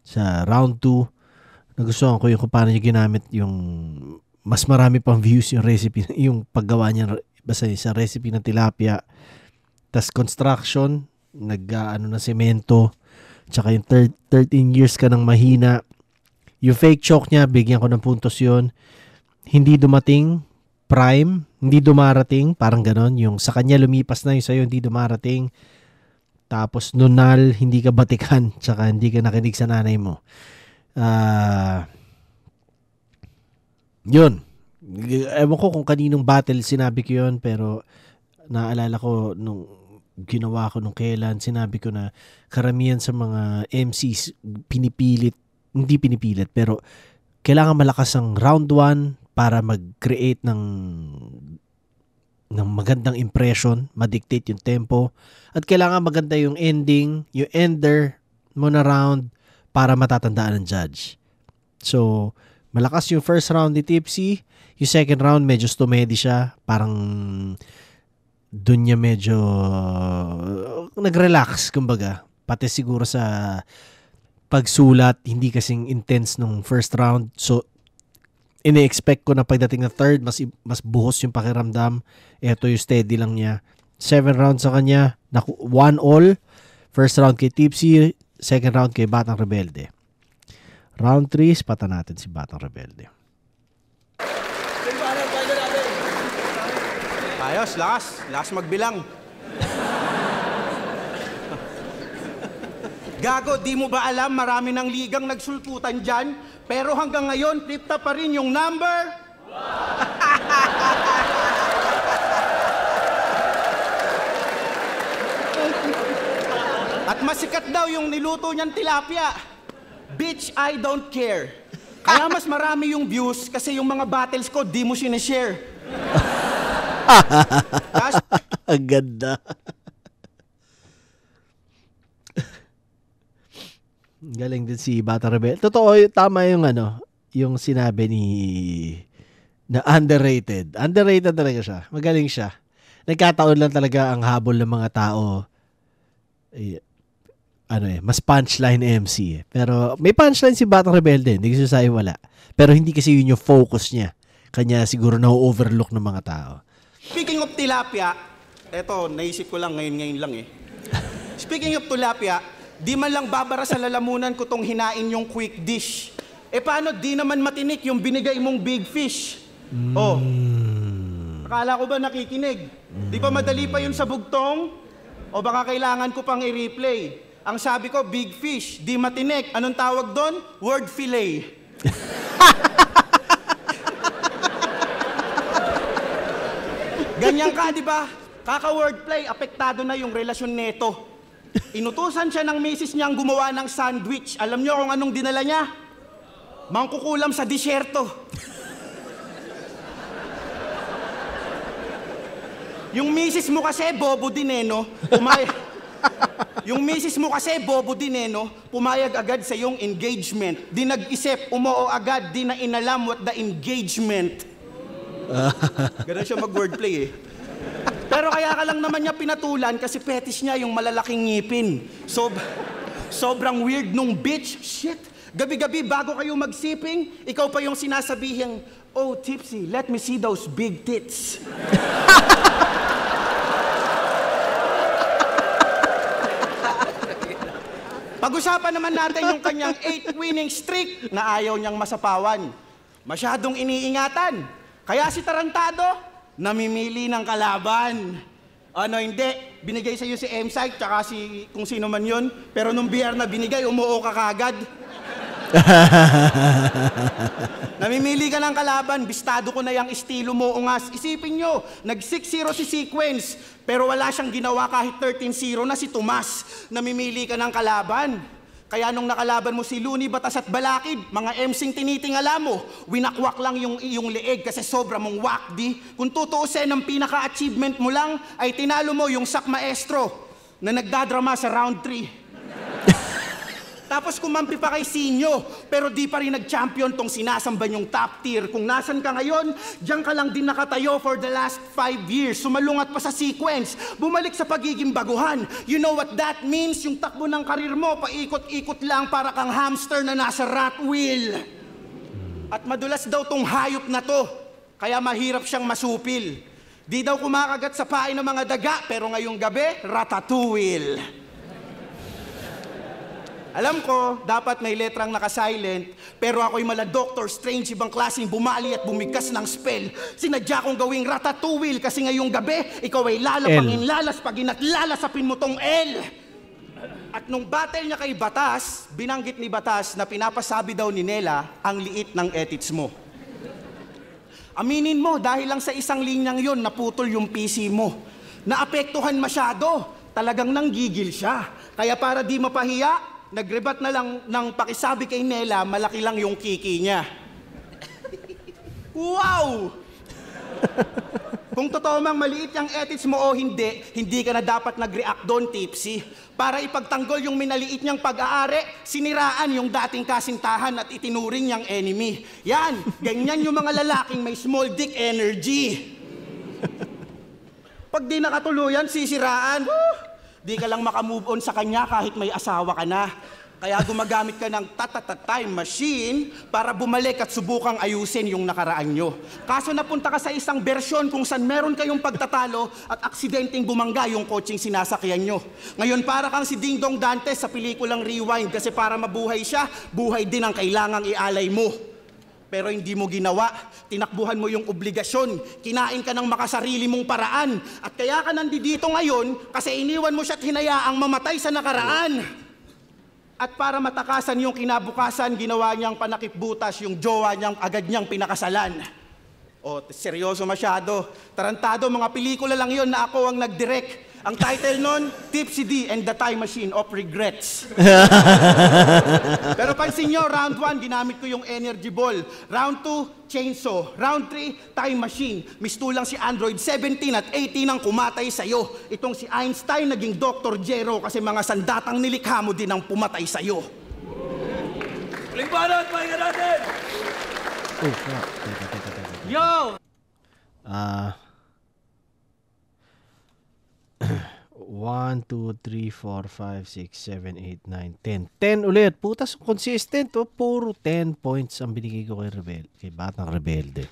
Sa round 2, nagustuhan ko yung kung paano niya ginamit yung mas marami pang views yung recipe, yung paggawa niya basta sa recipe ng tilapia. Tas construction, nag-ano na semento, tsaka yung 13 years ka ng mahina. Yung fake choke niya, bigyan ko ng puntos yun. Hindi dumating, prime, hindi dumarating, parang ganon. Yung sa kanya lumipas na, yung sa'yo hindi dumarating. Tapos nunal, hindi ka batikan, tsaka hindi ka nakinig sa nanay mo. Yun. Ewan ko kung kaninong battle sinabi ko yun, pero naalala ko nung ginawa ko nung kailan, sinabi ko na karamihan sa mga MCs hindi pinipilit, pero kailangan malakas ang round 1 para mag-create ng magandang impression, ma-dictate yung tempo, at kailangan maganda yung ending, yung ender mo na round para matatandaan ng judge. So, malakas yung first round ni Tipsy, yung second round medyo stumedy siya, parang dun niya medyo nag-relax, kumbaga. Pati siguro sa pagsulat, hindi kasing intense nung first round. So, ine-expect ko na pagdating na third, mas buhos yung pakiramdam. Ito yung steady lang niya. 7 rounds sa kanya, 1 all. First round kay Tipsy, second round kay Batang Rebelde. Round 3, spata natin si Batang Rebelde. Ayos, lakas magbilang. Gago, di mo ba alam marami ng ligang nagsulputan dyan? Pero hanggang ngayon, flip-top pa rin yung number 1. At masikat daw yung niluto niyang tilapia. Bitch, I don't care. Kaya mas marami yung views kasi yung mga battles ko, di mo sinishare. Ang ganda. Galing din si Bata Rebel. Totoo, tama yung yung sinabi na underrated. Underrated talaga siya. Magaling siya. Nagkataon lang talaga ang habol ng mga tao. Mas punchline MC. Pero may punchline si Batang Rebelde. Hindi kasi sabi wala. Pero hindi kasi yun yung focus niya. Kanya siguro na-overlook ng mga tao. Speaking of tilapia, eto, naisip ko lang ngayon lang eh. Speaking of tilapia, di man lang babara sa lalamunan ko tong hinain yung quick dish. Paano di naman matinik yung binigay mong big fish? Oh, akala ko ba nakikinig? Di ba madali pa yun sa bugtong? O baka kailangan ko pang i-replay? Ang sabi ko, big fish, di matinik. Anong tawag doon? Word fillet. Ganyan ka, di ba? Kaka-wordplay, apektado na yung relasyon neto. Inutusan siya ng misis niyang gumawa ng sandwich. Alam niyo kung anong dinala niya? Mangkukulam sa disyerto. Yung misis mo kasi, bobo din eh, no? Yung misis mo kasi, bobo din eh, no? Pumayag agad sa yung engagement. Di nag-isip, umoo agad, di na inalam what the engagement. Ganun siya mag-wordplay eh. Pero kaya ka lang naman niya pinatulan kasi fetish niya yung malalaking ngipin. Sobrang weird nung bitch. Shit. Gabi-gabi bago kayo magsiping, ikaw pa yung sinasabihing, oh, Tipsy, let me see those big tits. Pag-usapan naman natin yung kanyang 8 winning streak na ayaw niyang masapawan. Masyadong iniingatan. Kaya si Tarantado, namimili ng kalaban. Ano, hindi. Binigay sa'yo si M-Psych, tsaka si kung sino man yun. Pero nung BR na binigay, umuo ka kagad. Namimili ka ng kalaban, bistado ko na yung estilo mo, ungas. Isipin nyo, nag-6-0 si Sequence, pero wala siyang ginawa kahit 13-0 na si Tomas. Namimili ka ng kalaban. Kaya nung nakalaban mo si Looney, Batas at Balakid, mga MCing tinitingala mo, winakwak lang yung iyong leeg kasi sobra mong wakdi. Kung tutuusin, ang pinaka-achievement mo lang ay tinalo mo yung Sak Maestro na nagdadrama sa round 3. Tapos kumampi pa kay Sinyo, pero di pa rin nag-champion tong sinasamba yung top tier. Kung nasan ka ngayon, diyan ka lang din nakatayo for the last 5 years. Sumalungat pa sa Sequence, bumalik sa pagiging baguhan. You know what that means? Yung takbo ng karir mo, paikot-ikot lang para kang hamster na nasa rat wheel. At madulas daw tong hayop na to, kaya mahirap siyang masupil. Di daw kumakagat sa pain ng mga daga, pero ngayong gabi, ratatouille. Alam ko, dapat may letrang naka-silent, pero ako'y mala Doctor Strange, ibang klaseng bumali at bumigkas ng spell. Sinadya kong gawing ratatouille kasi ngayong gabi, ikaw ay lalapangin lalaspagin at lalasapin mo tong L. At nung battle niya kay Batas, binanggit ni Batas na pinapasabi daw ni Nela ang liit ng edits mo. Aminin mo, dahil lang sa isang linyang yon, naputol yung PC mo. Naapektuhan masyado, talagang nanggigil siya. Kaya para di mapahiya, nagrebat na lang ng pakisabi kay Nela, malaki lang yung kiki niya. Wow! Kung totoo mang maliit yung edits mo o hindi, hindi ka na dapat nag-react doon, Tipsy. Para ipagtanggol yung minaliit niyang pag-aari, siniraan yung dating kasintahan at itinuring niyang enemy. Yan, ganyan yung mga lalaking may small dick energy. Pag di nakatuluyan, sisiraan. Di ka lang makamove on sa kanya kahit may asawa ka na. Kaya gumagamit ka ng time machine para bumalik at subukang ayusin yung nakaraan nyo. Kaso napunta ka sa isang bersyon kung saan meron kayong pagtatalo at aksidenteng bumangga yung coaching sinasakyan nyo. Ngayon para kang si Ding Dong Dantes sa pelikulang Rewind kasi para mabuhay siya, buhay din ang kailangang ialay mo. Pero hindi mo ginawa, tinakbuhan mo yung obligasyon, kinain ka ng makasarili mong paraan, at kaya ka nandito ngayon kasi iniwan mo siya at hinayaang mamatay sa nakaraan. At para matakasan yung kinabukasan, ginawa niyang panakipbutas yung jowa niyang agad niyang pinakasalan. O, seryoso masyado. Tarantado, mga pelikula lang yon na ako ang nag-direct. Ang title nun, Tipsy D and the Time Machine of Regrets. Pero pansin nyo, round 1, ginamit ko yung energy ball. Round 2, chainsaw. Round 3, time machine. Mistulang si Android 17 at 18 ang kumatay sa'yo. Itong si Einstein naging Dr. Jero kasi mga sandatang nilikha mo din ang pumatay sa'yo. Huling banat, pahinga natin! Oh, crap. Teka. Yo! 1, 2, 3, 4, 5, 6, 7, 8, 9, 10. 10 ulit. Putas, consistent. Oh. Puro 10 points ang binigay ko kay Batang Rebelde.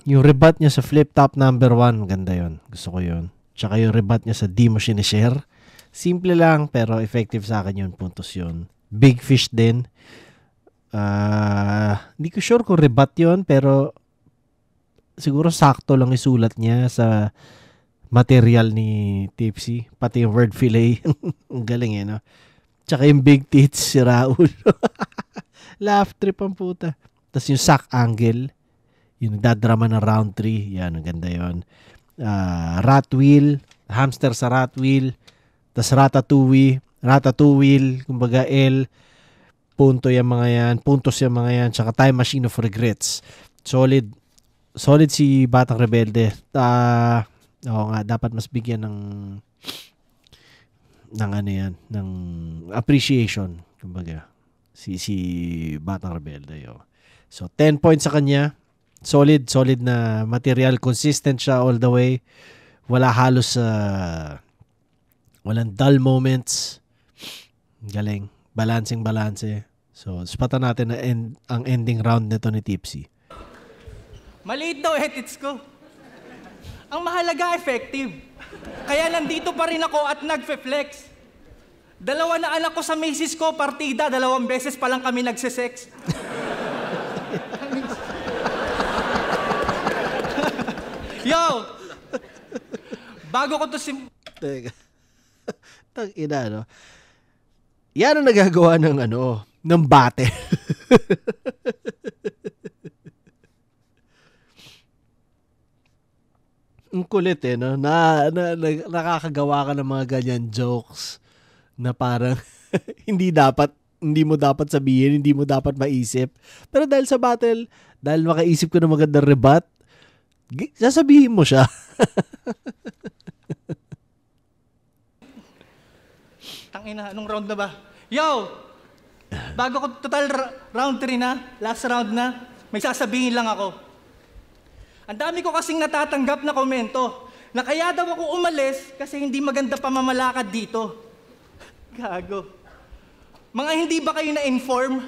Yung rebat niya sa flip top number 1, ganda yon. Gusto ko yon. Tsaka yung rebat niya sa di mo sinishare. Simple lang, pero effective sa akin yun. Puntos yun. Big fish din. Hindi ko sure kung rebat yon, pero siguro sakto lang isulat niya sa material ni Tipsy. Pati yung word fillet. Ang galing no? Tsaka yung big tits si Raul. Laugh trip ang puta. Tapos yung sack angle. Yung dadrama ng round 3. Yan, ang ganda yun. Rat wheel. Hamster sa rat wheel. Tapos ratatouille. Kumbaga L. Puntos yung mga yan. Tsaka time machine of regrets. Solid si Batang Rebelde. Oo nga, dapat mas bigyan ng appreciation, kumbaga. Si Batang Rebelde, yo. So 10 points sa kanya. Solid na material, consistent siya all the way. Wala halos walang dull moments. Galing, balance. So, spatan natin ang ending round nito ni Tipsy. Maliit daw edits ko. Ang mahalaga, effective. Kaya nandito pa rin ako at nagfe-flex. Dalawa na anak ko sa misis ko, partida, 2 beses pa lang kami nagsisex. Yo! Bago ko to Teka. Tangina, no? Yan ang nagagawa ng bate. Ang kulit no? Nakakagawa ka ng mga ganyan jokes na parang hindi mo dapat sabihin, hindi mo dapat maisip. Pero dahil sa battle, dahil makaisip ko ng magandang rebat, sasabihin mo siya. Tangina, anong round na ba? Yo! Bago ko total round 3 na, last round na, may sasabihin lang ako. Ang dami ko kasing natatanggap na komento na kaya daw ako umalis kasi hindi maganda pamamalakad dito. Gago. Mga hindi ba kayo na-inform?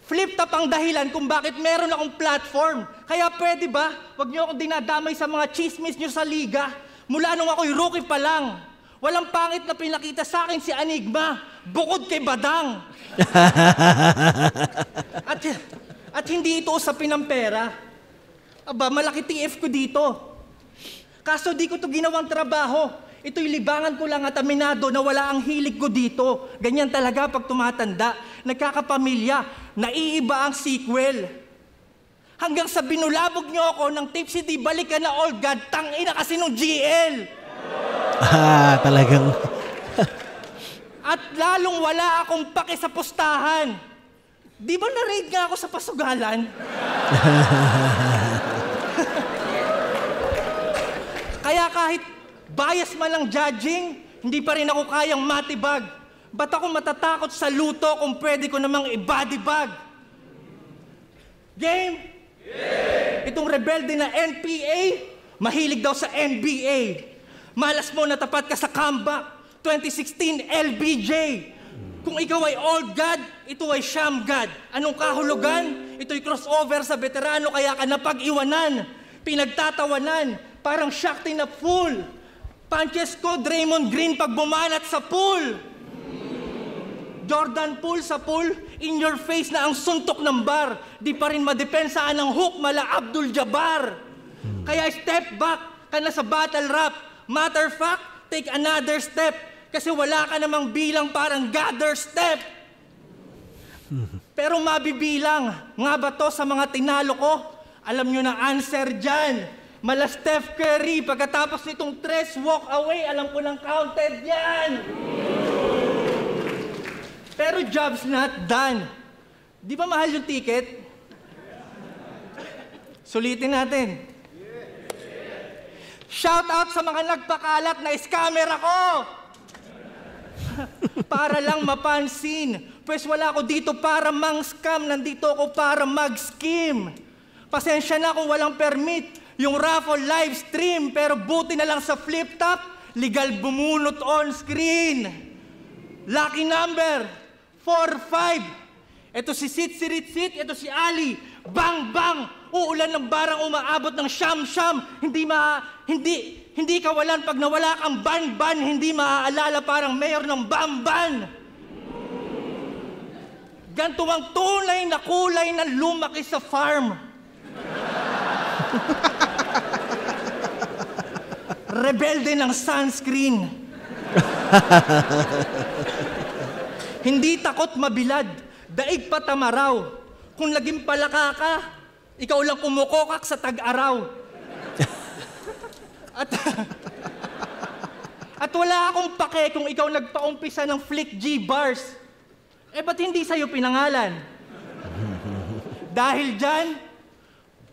Flip-top ang dahilan kung bakit meron akong platform. Kaya pwede ba, wag niyo akong dinadamay sa mga chismis niyo sa liga. Mula nung ako'y rookie pa lang. Walang pangit na pinakita sa akin si Enigma, bukod kay Badang. At hindi ito usapin ng pera. Aba, malaki TF ko dito. Kaso di ko to ginawang trabaho. Ito'y libangan ko lang at aminado na wala ang hilig ko dito. Ganyan talaga pag tumatanda. Nagkakapamilya. Naiiba ang sequel. Hanggang sa binulabog niyo ako ng tipsy di balik ka na old god, tangina kasi nung GL. Talagang. At lalong wala akong pake sa pustahan. Di ba na-raid nga ako sa pasugalan? Kaya kahit bias man ang judging, hindi pa rin ako kayang matibag. Ba't ako matatakot sa luto kung pwede ko namang i-body bag? Game? Yeah. Itong rebelde na NPA, mahilig daw sa NBA. Malas mo na tapat ka sa comeback. 2016 LBJ. Kung ikaw ay old god, ito ay sham god. Anong kahulugan? Ito'y crossover sa veterano kaya ka napag-iwanan. Pinagtatawanan, parang Shakti na fool. Punches ko, Draymond Green pag bumanat sa pool. Jordan Poole sa pool, in your face na ang suntok ng bar. Di pa rin madepensaan ng hook mala Abdul Jabbar. Kaya step back ka na sa battle rap. Matter of fact, take another step. Kasi wala ka namang bilang parang gather step. Pero mabibilang, nga ba to sa mga tinalo ko? Alam nyo na answer dyan. Mala Steph Curry, pagkatapos nitong 3 walk away, alam ko nang counted yan. Pero job's not done. Di ba mahal yung ticket? Sulitin natin. Shout out sa mga nagpakalat na scammer ako! Para lang mapansin. Pwes wala ako dito para mang-scam. Nandito ako para mag-scheme. Pasensya na kung walang permit yung raffle live stream. Pero buti na lang sa flip top, legal bumunot on screen. Lucky number 45. Ito si Sit, ito si Ali. Bang, bang! Uulan ng barang umaabot ng siyam-siyam. Hindi kawalan pag nawala kang ban-ban. Hindi maaalala parang mayor ng Bamban. Ganto ang tunay na kulay na lumaki sa farm. Rebelde ng sunscreen. Hindi takot mabilad, daig pa tamaraw. Kung laging palaka ka, ikaw lang kumukokak sa tag-araw. At wala akong pake kung ikaw nagpaumpisa ng Flick G bars. Ba't hindi sa'yo pinangalan? Dahil dyan,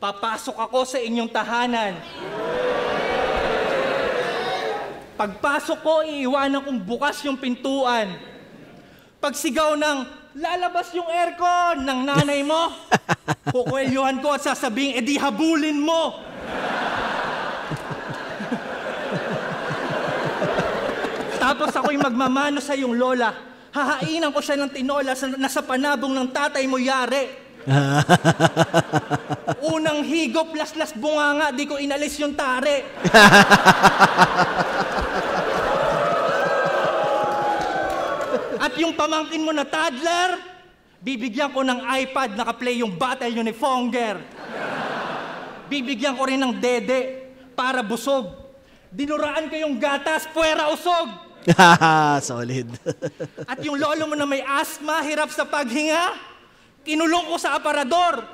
papasok ako sa inyong tahanan. Pagpasok ko, iiwanan kong bukas yung pintuan. Pagsigaw ng, lalabas yung aircon ng nanay mo, kukwelyuhan ko at sasabing, edi habulin mo. Tapos ako'y magmamano sa iyong lola. Hahainan ko siya ng tinola na sa panabong ng tatay mo yari. Unang higop, las-las bunganga, di ko inalis yung tare. yung pamangkin mo na toddler, bibigyan ko ng iPad naka-play yung battle nyo ni Fonger. Bibigyan ko rin ng dede para busog. Dinuraan ko yung gatas, puwera usog. Solid. At yung lolo mo na may asthma, hirap sa paghinga, kinulong ko sa aparador.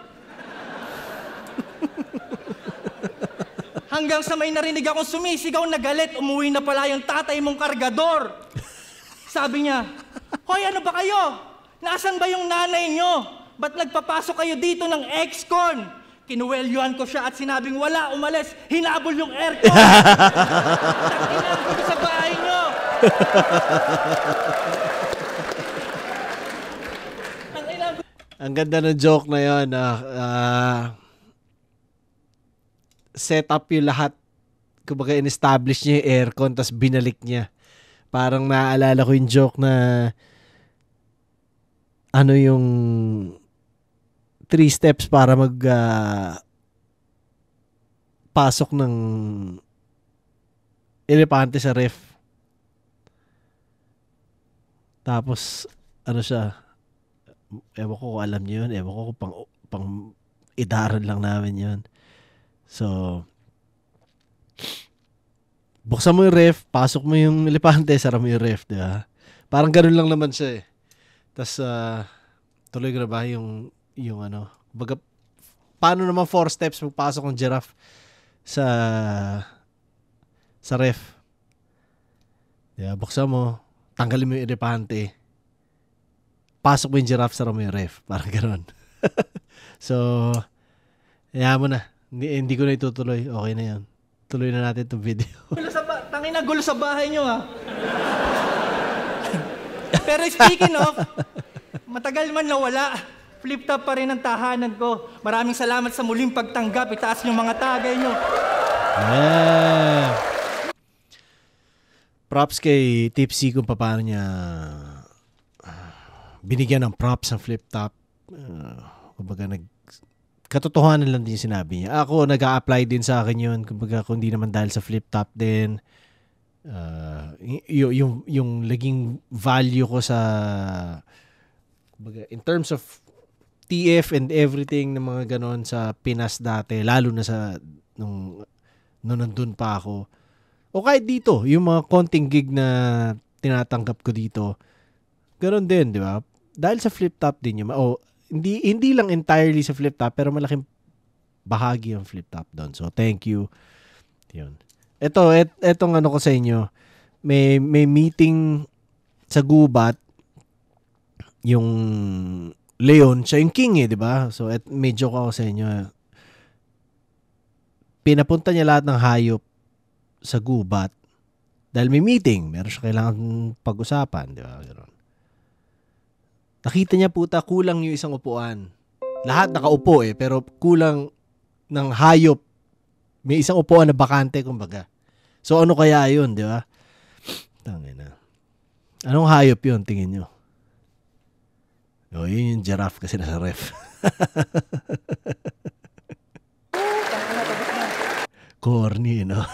Hanggang sa may narinig akong sumisigaw na galit, umuwi na pala yung tatay mong kargador. Sabi niya, "Hoy, ano ba kayo? Nasaan ba yung nanay nyo? Ba't nagpapasok kayo dito ng ex-con?" Kinuwelyuhan ko siya at sinabing wala, umalis, hinabol yung aircon. Takinabol sa bahay nyo. Ang ganda ng joke na yun. Set up yung lahat. Kumbaga, in-establish niya yung aircon tapos binalik niya. Parang naaalala ko yung joke na ano yung 3 steps para pasok ng elepante sa ref. Tapos, ano siya, ewan ko kung alam niyo yun, ewan ko kung pang idaran lang namin yun. So, buksan mo yung ref, pasok mo yung elepante, sara mo yung ref, di ba? Parang ganun lang naman siya eh. Tapos, tuloy ko na ba yung ano, baga, paano naman 4 steps magpasok ng giraffe sa ref? Yeah, buksan mo, tanggalin mo yung elepante, pasok mo yung giraffe, sara mo yung ref. Parang gano'n. So, kaya mo na. Hindi ko na itutuloy. Okay na yan. Tuloy na natin itong video. Tangina, gulo sa bahay nyo, ha? Pero speaking of, matagal man nawala, flip-top pa rin ang tahanan ko. Maraming salamat sa muling pagtanggap. Itaas yung mga tagay nyo. Yeah. Props kay Tipsy kung paano niya binigyan ng props ng flip-top. Kumbaga, katotohanan lang din sinabi niya. Ako, nag-a-apply din sa akin yun. Kumbaga, kung di naman dahil sa flip-top din, yung laging value ko sa, kumbaga, in terms of TF and everything na mga ganon sa Pinas dati, lalo na sa nung nandun pa ako. O kahit dito, yung mga konting gig na tinatanggap ko dito, ganon din, di ba? Dahil sa flip-top din yun. Hindi lang entirely sa flip-top, pero malaking bahagi yung flip-top doon. So, thank you. Yun. Etong ano ko sa inyo, may meeting sa Gubat, yung Leon, siya yung king di ba? So, may joke ako sa inyo. Pinapunta niya lahat ng hayop sa Gubat dahil may meeting. Meron siya kailangan pag-usapan, di ba? Ganoon. Nakita niya puta, kulang yung isang upuan. Lahat nakaupo pero kulang ng hayop. May isang upuan na bakante, kumbaga. So, ano kaya yun, di ba? Tangina. Anong hayop yun, tingin nyo? Yun yung giraffe kasi nasa ref. Corny, no?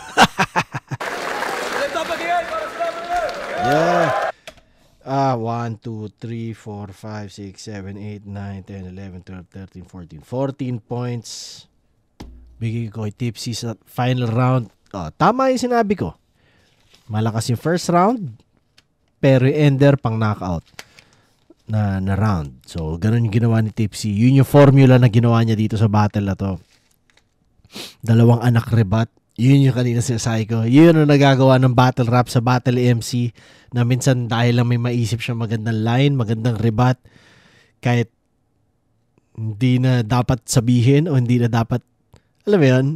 Yeah. 1, 2, 3, 4, 5, 6, 7, 8, 9, 10, 11, 12, 13, 14. 14 points. Bigay ko kay Tipsy sa final round. Tama yung sinabi ko. Malakas yung first round, pero yung ender pang knockout na round. So, ganun yung ginawa ni Tipsy. Yun yung formula na ginawa niya dito sa battle na to. 2 anak rebat. Yun yung kanina sinasabi ko. Yun yung nagagawa ng battle rap sa battle MC na minsan dahil lang may maisip siya magandang line, magandang rebat, kahit hindi na dapat sabihin o hindi na dapat, alam mo yun,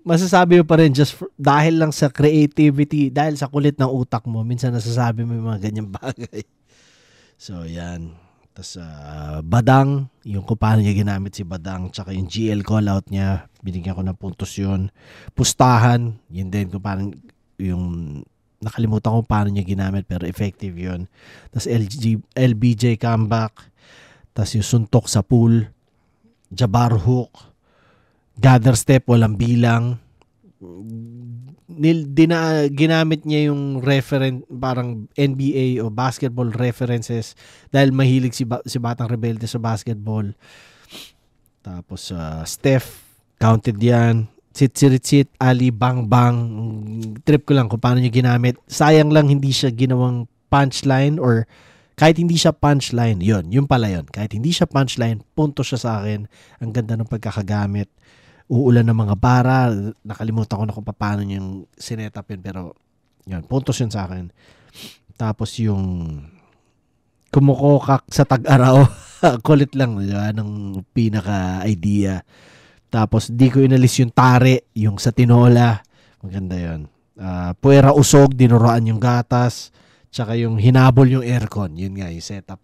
masasabi mo pa rin just dahil lang sa creativity, dahil sa kulit ng utak mo, minsan nasasabi mo yung mga ganyang bagay. So, yan. Tapos, Badang, yung kung paano niya ginamit si Badang, tsaka yung GL callout niya, binigyan ko ng puntos yun. Pustahan, yun din, kung paano, yung, nakalimutan ko paano niya ginamit, pero effective yun. Tapos, LBJ comeback, tapos yung suntok sa pool, Jabbar hook, gather step, walang bilang, ginamit niya yung parang NBA o basketball references dahil mahilig si Batang Rebelde sa basketball. Tapos Steph, counted yan. Sit, Ali, Bang Bang. Trip ko lang kung paano niya ginamit. Sayang lang hindi siya ginawang punchline or kahit hindi siya punchline. Yun pala yun. Kahit hindi siya punchline, punto siya sa akin. Ang ganda ng pagkakagamit. Uulan ng mga bara. Nakalimutan ko na kung paano niyang sinetup yun. Pero yun, puntos yun sa akin. Tapos yung kumukokak sa tag-araw. Kulit lang. Diba? Ng pinaka-idea. Tapos di ko inalis yung tare, yung sa tinola. Maganda yun. Puwera usog, dinuraan yung gatas. Tsaka yung hinabol yung aircon. Yun nga yung setup.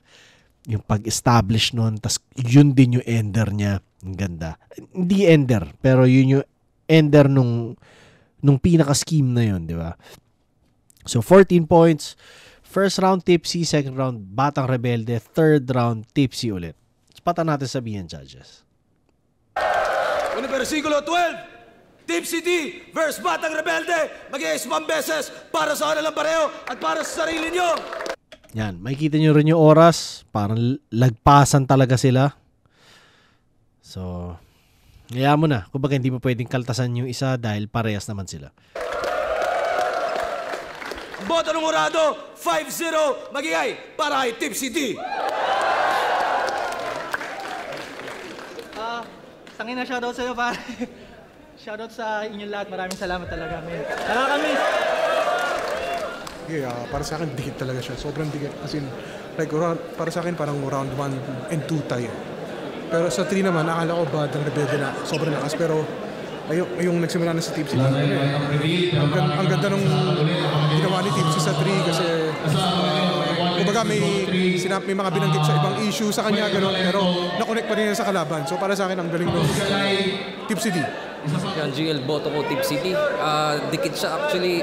Yung pag-establish nun. Tapos yun din yung ender niya. Ang ganda. Hindi ender, pero yun yung ender nung pinaka-scheme na yun, di ba? So 14 points. First round tipsy, second round Batang Rebelde, third round tipsy ulit. Patan natin sabihin, judges. Unang versikulo 12, Tipsy D versus Batang Rebelde. Mag-i-ismang beses para sa kanilang pareho at para sa sarili nyo. Yan, makikita nyo rin yung oras. Parang lagpasan talaga sila. So, kaya mo na. Kumbaga hindi mo pwedeng kaltasan yung isa dahil parehas naman sila. Boto ng Urado, 5-0. Magigay para kay Tipsy D. Tangin na shoutout sa'yo, pare. Shoutout sa inyong lahat. Maraming salamat talaga. Nakakamiss. Okay, para sa akin, dikit talaga siya. Sobrang dikit. As in, like, para sa akin, parang round 1 and 2 tayo. Pero sa 3 naman, akala ko Batang Rebelde na sobrang lakas. Pero, yung nagsimula na si Tipsy. Ang ganda nung ginawa ni Tipsy sa 3 kasi kumbaga may mga binanggit sa ibang issue sa kanya, gano'n, pero nakonect pa rin yan sa kalaban. So para sa akin, ang galing nung Tipsy D. Yan, GL, boto ko Tipsy D. Dikit siya actually.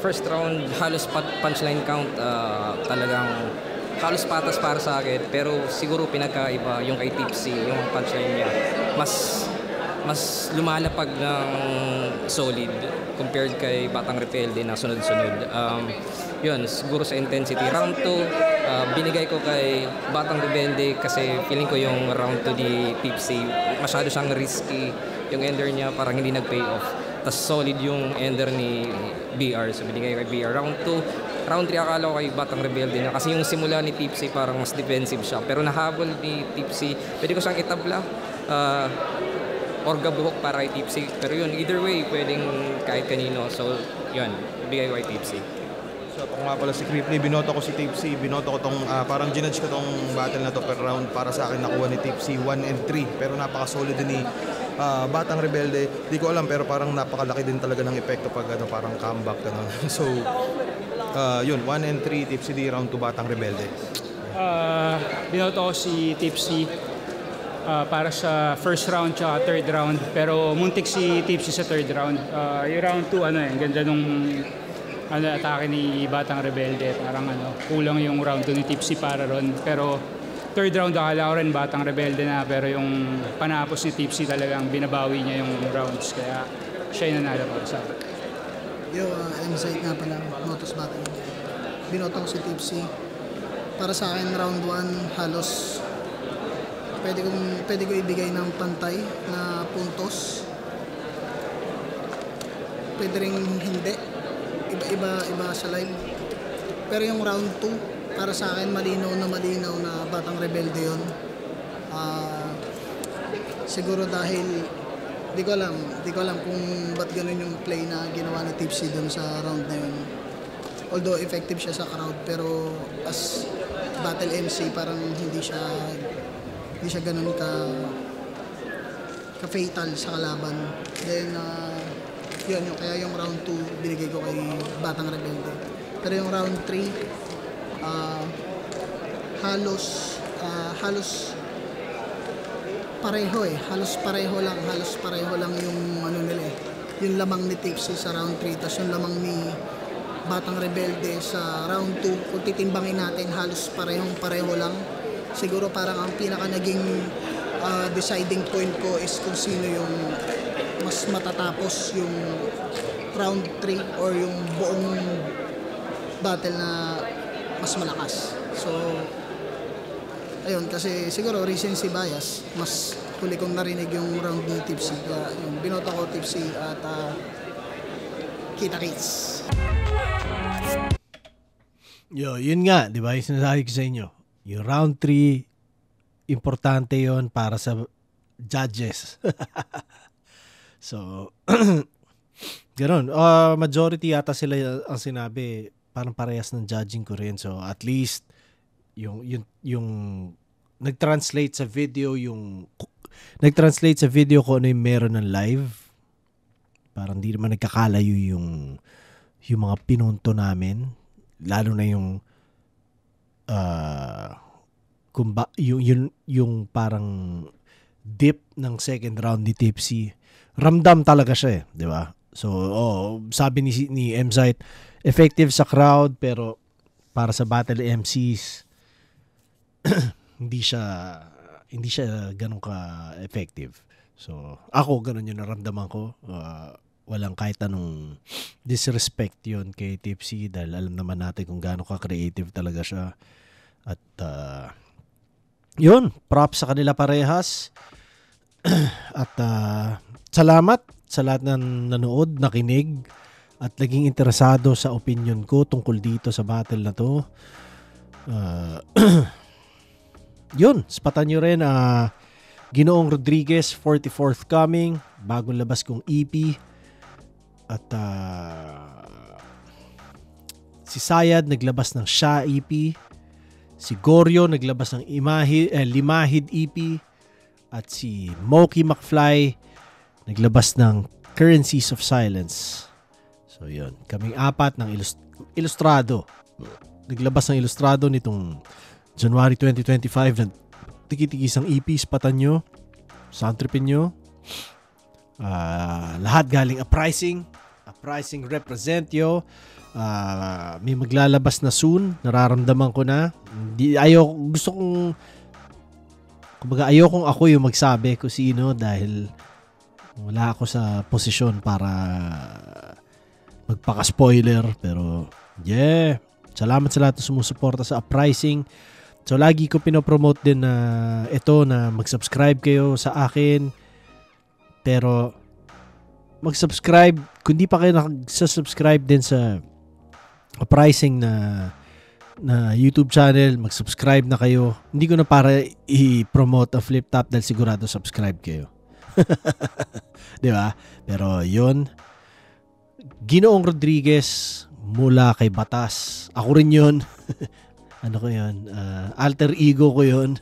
First round, halos punchline count. Talagang halos patas para sa akin. Pero siguro pinagkaiba yung kay Tipsy, yung punchline niya. Mas lumalapag ng solid compared kay Batang Rebelde na sunod-sunod. Yun, siguro sa intensity. Round 2, binigay ko kay Batang Rebelde kasi feeling ko yung round 2 ni Tipsy, masyado siyang risky. Yung ender niya parang hindi nag-pay off. Tapos solid yung ender ni BR. So binigay ko kay BR. Round 2, round 3 akala ko kay Batang Rebelde na kasi yung simula ni Tipsy parang mas defensive siya. Pero nahabol ni Tipsy, pwede ko siyang itabla. Orga buhok para kay Tipsy. Pero yun, either way, pwedeng kahit kanino. So, yun, bigay ko kay Tipsy. So, ako nga pala si Creeply, binoto ko si Tipsy, binoto ko tong, parang ginudge ko tong battle na to per round. Para sa akin, nakuha ni Tipsy 1 and 3. Pero napaka-solid din ni Batang Rebelde. Di ko alam, pero parang napakalaki din talaga ng epekto pag parang comeback. So, yun, 1 and 3, Tipsy D, round 2, Batang Rebelde. Binoto ko si Tipsy para sa first round tsaka third round, pero muntik si Tipsy sa third round. Yung round 2, ganda nung atake ni Batang Rebelde, parang kulang yung round 2 ni Tipsy para ron. Pero third round akala ko rin Batang Rebelde na, pero yung panapos ni Tipsy talagang binabawi niya yung rounds, kaya siya yung nanalo para sa akin. M-Site nga pala, Motos Batang. Binoto ko si Tipsy. Para sa akin, round 1 halos pwede ko ibigay ng pantay na puntos. Pwede rin hindi. Iba sa live. Pero yung round 2, para sa akin malinaw na Batang Rebelde yun. Siguro dahil di ko alam kung ba't ganun yung play na ginawa ni Tipsy dun sa round na yun. Although effective siya sa crowd, pero as battle MC parang hindi siya ganun ka-fatal sa kalaban. Then, kaya yung round 2 binigay ko kay Batang Rebelde. Pero yung round 3, halos pareho halos pareho lang yung nila yung lamang ni Tipsy sa round 3, tas yung lamang ni Batang Rebelde sa round 2. Kung titimbangin natin, halos pareho lang. Siguro parang ang pinaka naging deciding point ko is kung sino yung mas matatapos yung round 3 or yung buong battle na mas malakas. So, ayun, kasi siguro recency bias, mas huli kong narinig yung round ni Tipsy. Kaya yung binoto ko Tipsy at kita-kits. Yun nga, di ba? Yung sinasabi ko sa inyo. Yung round 3, importante yon para sa judges. So, ganoon. Majority yata sila ang sinabi, parang parehas ng judging ko rin. So, at least, yung nag-translate sa video, nag-translate sa video kung ano yung meron ng live. Parang di naman nagkakalayo yung mga pinunto namin. Lalo na yung yung parang dip ng second round ni Tipsy. Ramdam talaga siya, di ba? So, sabi ni M-Site, effective sa crowd pero para sa battle MCs hindi siya ganun ka effective. So, ako ganun yung naramdaman ko. Walang kahit anong disrespect yun kay Tipsy dahil alam naman natin kung gaano ka-creative talaga siya. At yun, props sa kanila parehas. At salamat sa lahat ng nanood, nakinig at naging interesado sa opinion ko tungkol dito sa battle na to. Yun, spatan nyo rin Ginoong Rodriguez 44th coming, bagong labas kong EP. At si Sayad naglabas ng Sha EP. Si Goryo naglabas ng Limahid EP. At si Moki McFly naglabas ng Currencies of Silence. So yun, kaming apat ng ilustrado. Naglabas ng ilustrado nitong January 2025 na tiki-tikis ang EP, spatan nyo, soundtripin nyo. Lahat galing Uprising represent yo. May maglalabas na soon, nararamdaman ko na. Ayokong ako yung magsabi kung sino dahil wala ako sa posisyon para magpaka-spoiler. Pero yeah, salamat sa lahat na sumusuporta sa Uprising. So lagi ko pinopromote din na ito na mag-subscribe kayo sa akin. Pero mag-subscribe, kung di pa kayo nakasubscribe din sa Uprising na YouTube channel, mag-subscribe na kayo. Hindi ko na para i-promote ang Flip Top dahil sigurado subscribe kayo. Di ba? Pero yun, Ginoong Rodriguez mula kay Batas. Ako rin yun. Ano ko yun? Alter ego ko yun.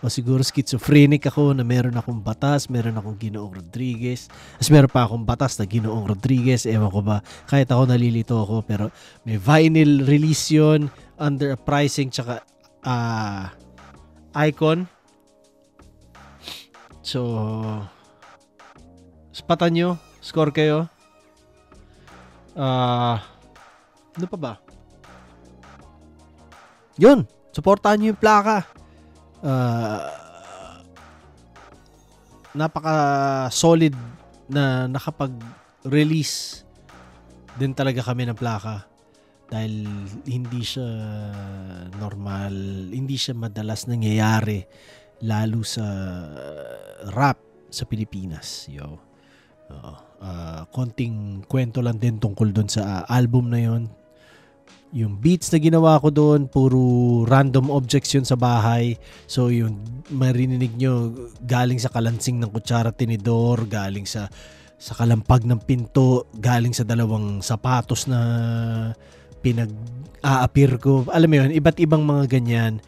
O siguro schizophrenic ako na meron akong Batas, meron akong Ginoong Rodriguez. As meron pa akong Batas na Ginoong Rodriguez. Ewan ko ba, kahit ako nalilito ako. Pero may vinyl release yun under Uprising tsaka Icon. So, spatan nyo. Score kayo. Ano pa ba? Yun. Supportahan nyo yung plaka. Napaka solid na nakapag-release din talaga kami ng plaka dahil hindi siya normal, hindi siya madalas nangyayari lalo sa rap sa Pilipinas. Konting kwento lang din tungkol doon sa album na yon. Yung beats na ginawa ko doon, puro random objects yun sa bahay. So yung marinig nyo, galing sa kalansing ng kutsara tinidor, galing sa kalampag ng pinto, galing sa dalawang sapatos na pinag-aapir ko. Alam mo yun, iba't ibang mga ganyan.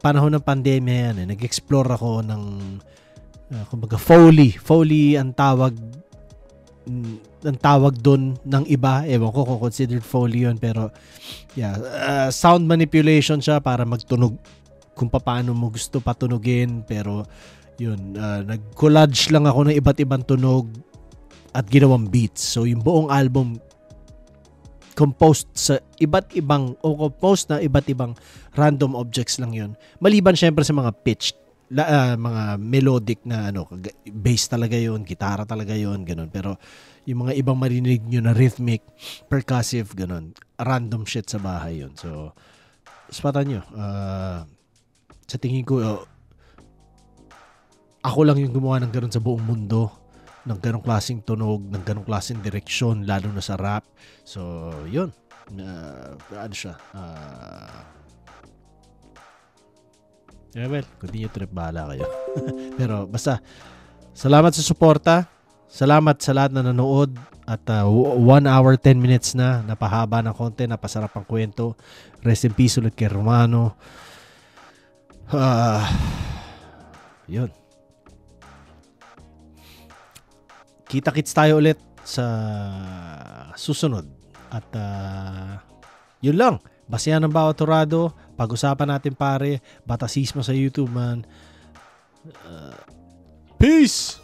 Panahon ng pandemya yan, nag-explore ako ng kumbaga Foley ang tawag doon ng iba. Ewan ko kung considered Foley yun, pero yeah, sound manipulation siya para magtunog kung paano mo gusto patunugin. Pero yun, nag-collage lang ako ng iba't ibang tunog at ginawang beats. So yung buong album composed na iba't ibang random objects lang yun. Maliban syempre sa mga mga melodic na bass talaga yun, gitara talaga yun, ganun. Pero yung mga ibang marinig nyo na rhythmic, percussive, ganun, random shit sa bahay yun. So, spatan nyo. Sa tingin ko, ako lang yung gumawa ng ganun sa buong mundo, ng ganung klaseng tunog, ng ganung klaseng direksyon, lalo na sa rap. So, yun. Ano siya? Well, continue trip, bahala kayo. Pero basta, salamat sa suporta. Salamat sa lahat na nanood. At 1 hour, 10 minutes na. Napahaba ng konti, napasarap ang kwento. Rest in peace ulit kay Romano. Yun. Kita-kits tayo ulit sa susunod. At yun lang. Basehan ng bawat turado. Pag-usapan natin pare. Batasismo sa YouTube man. Peace!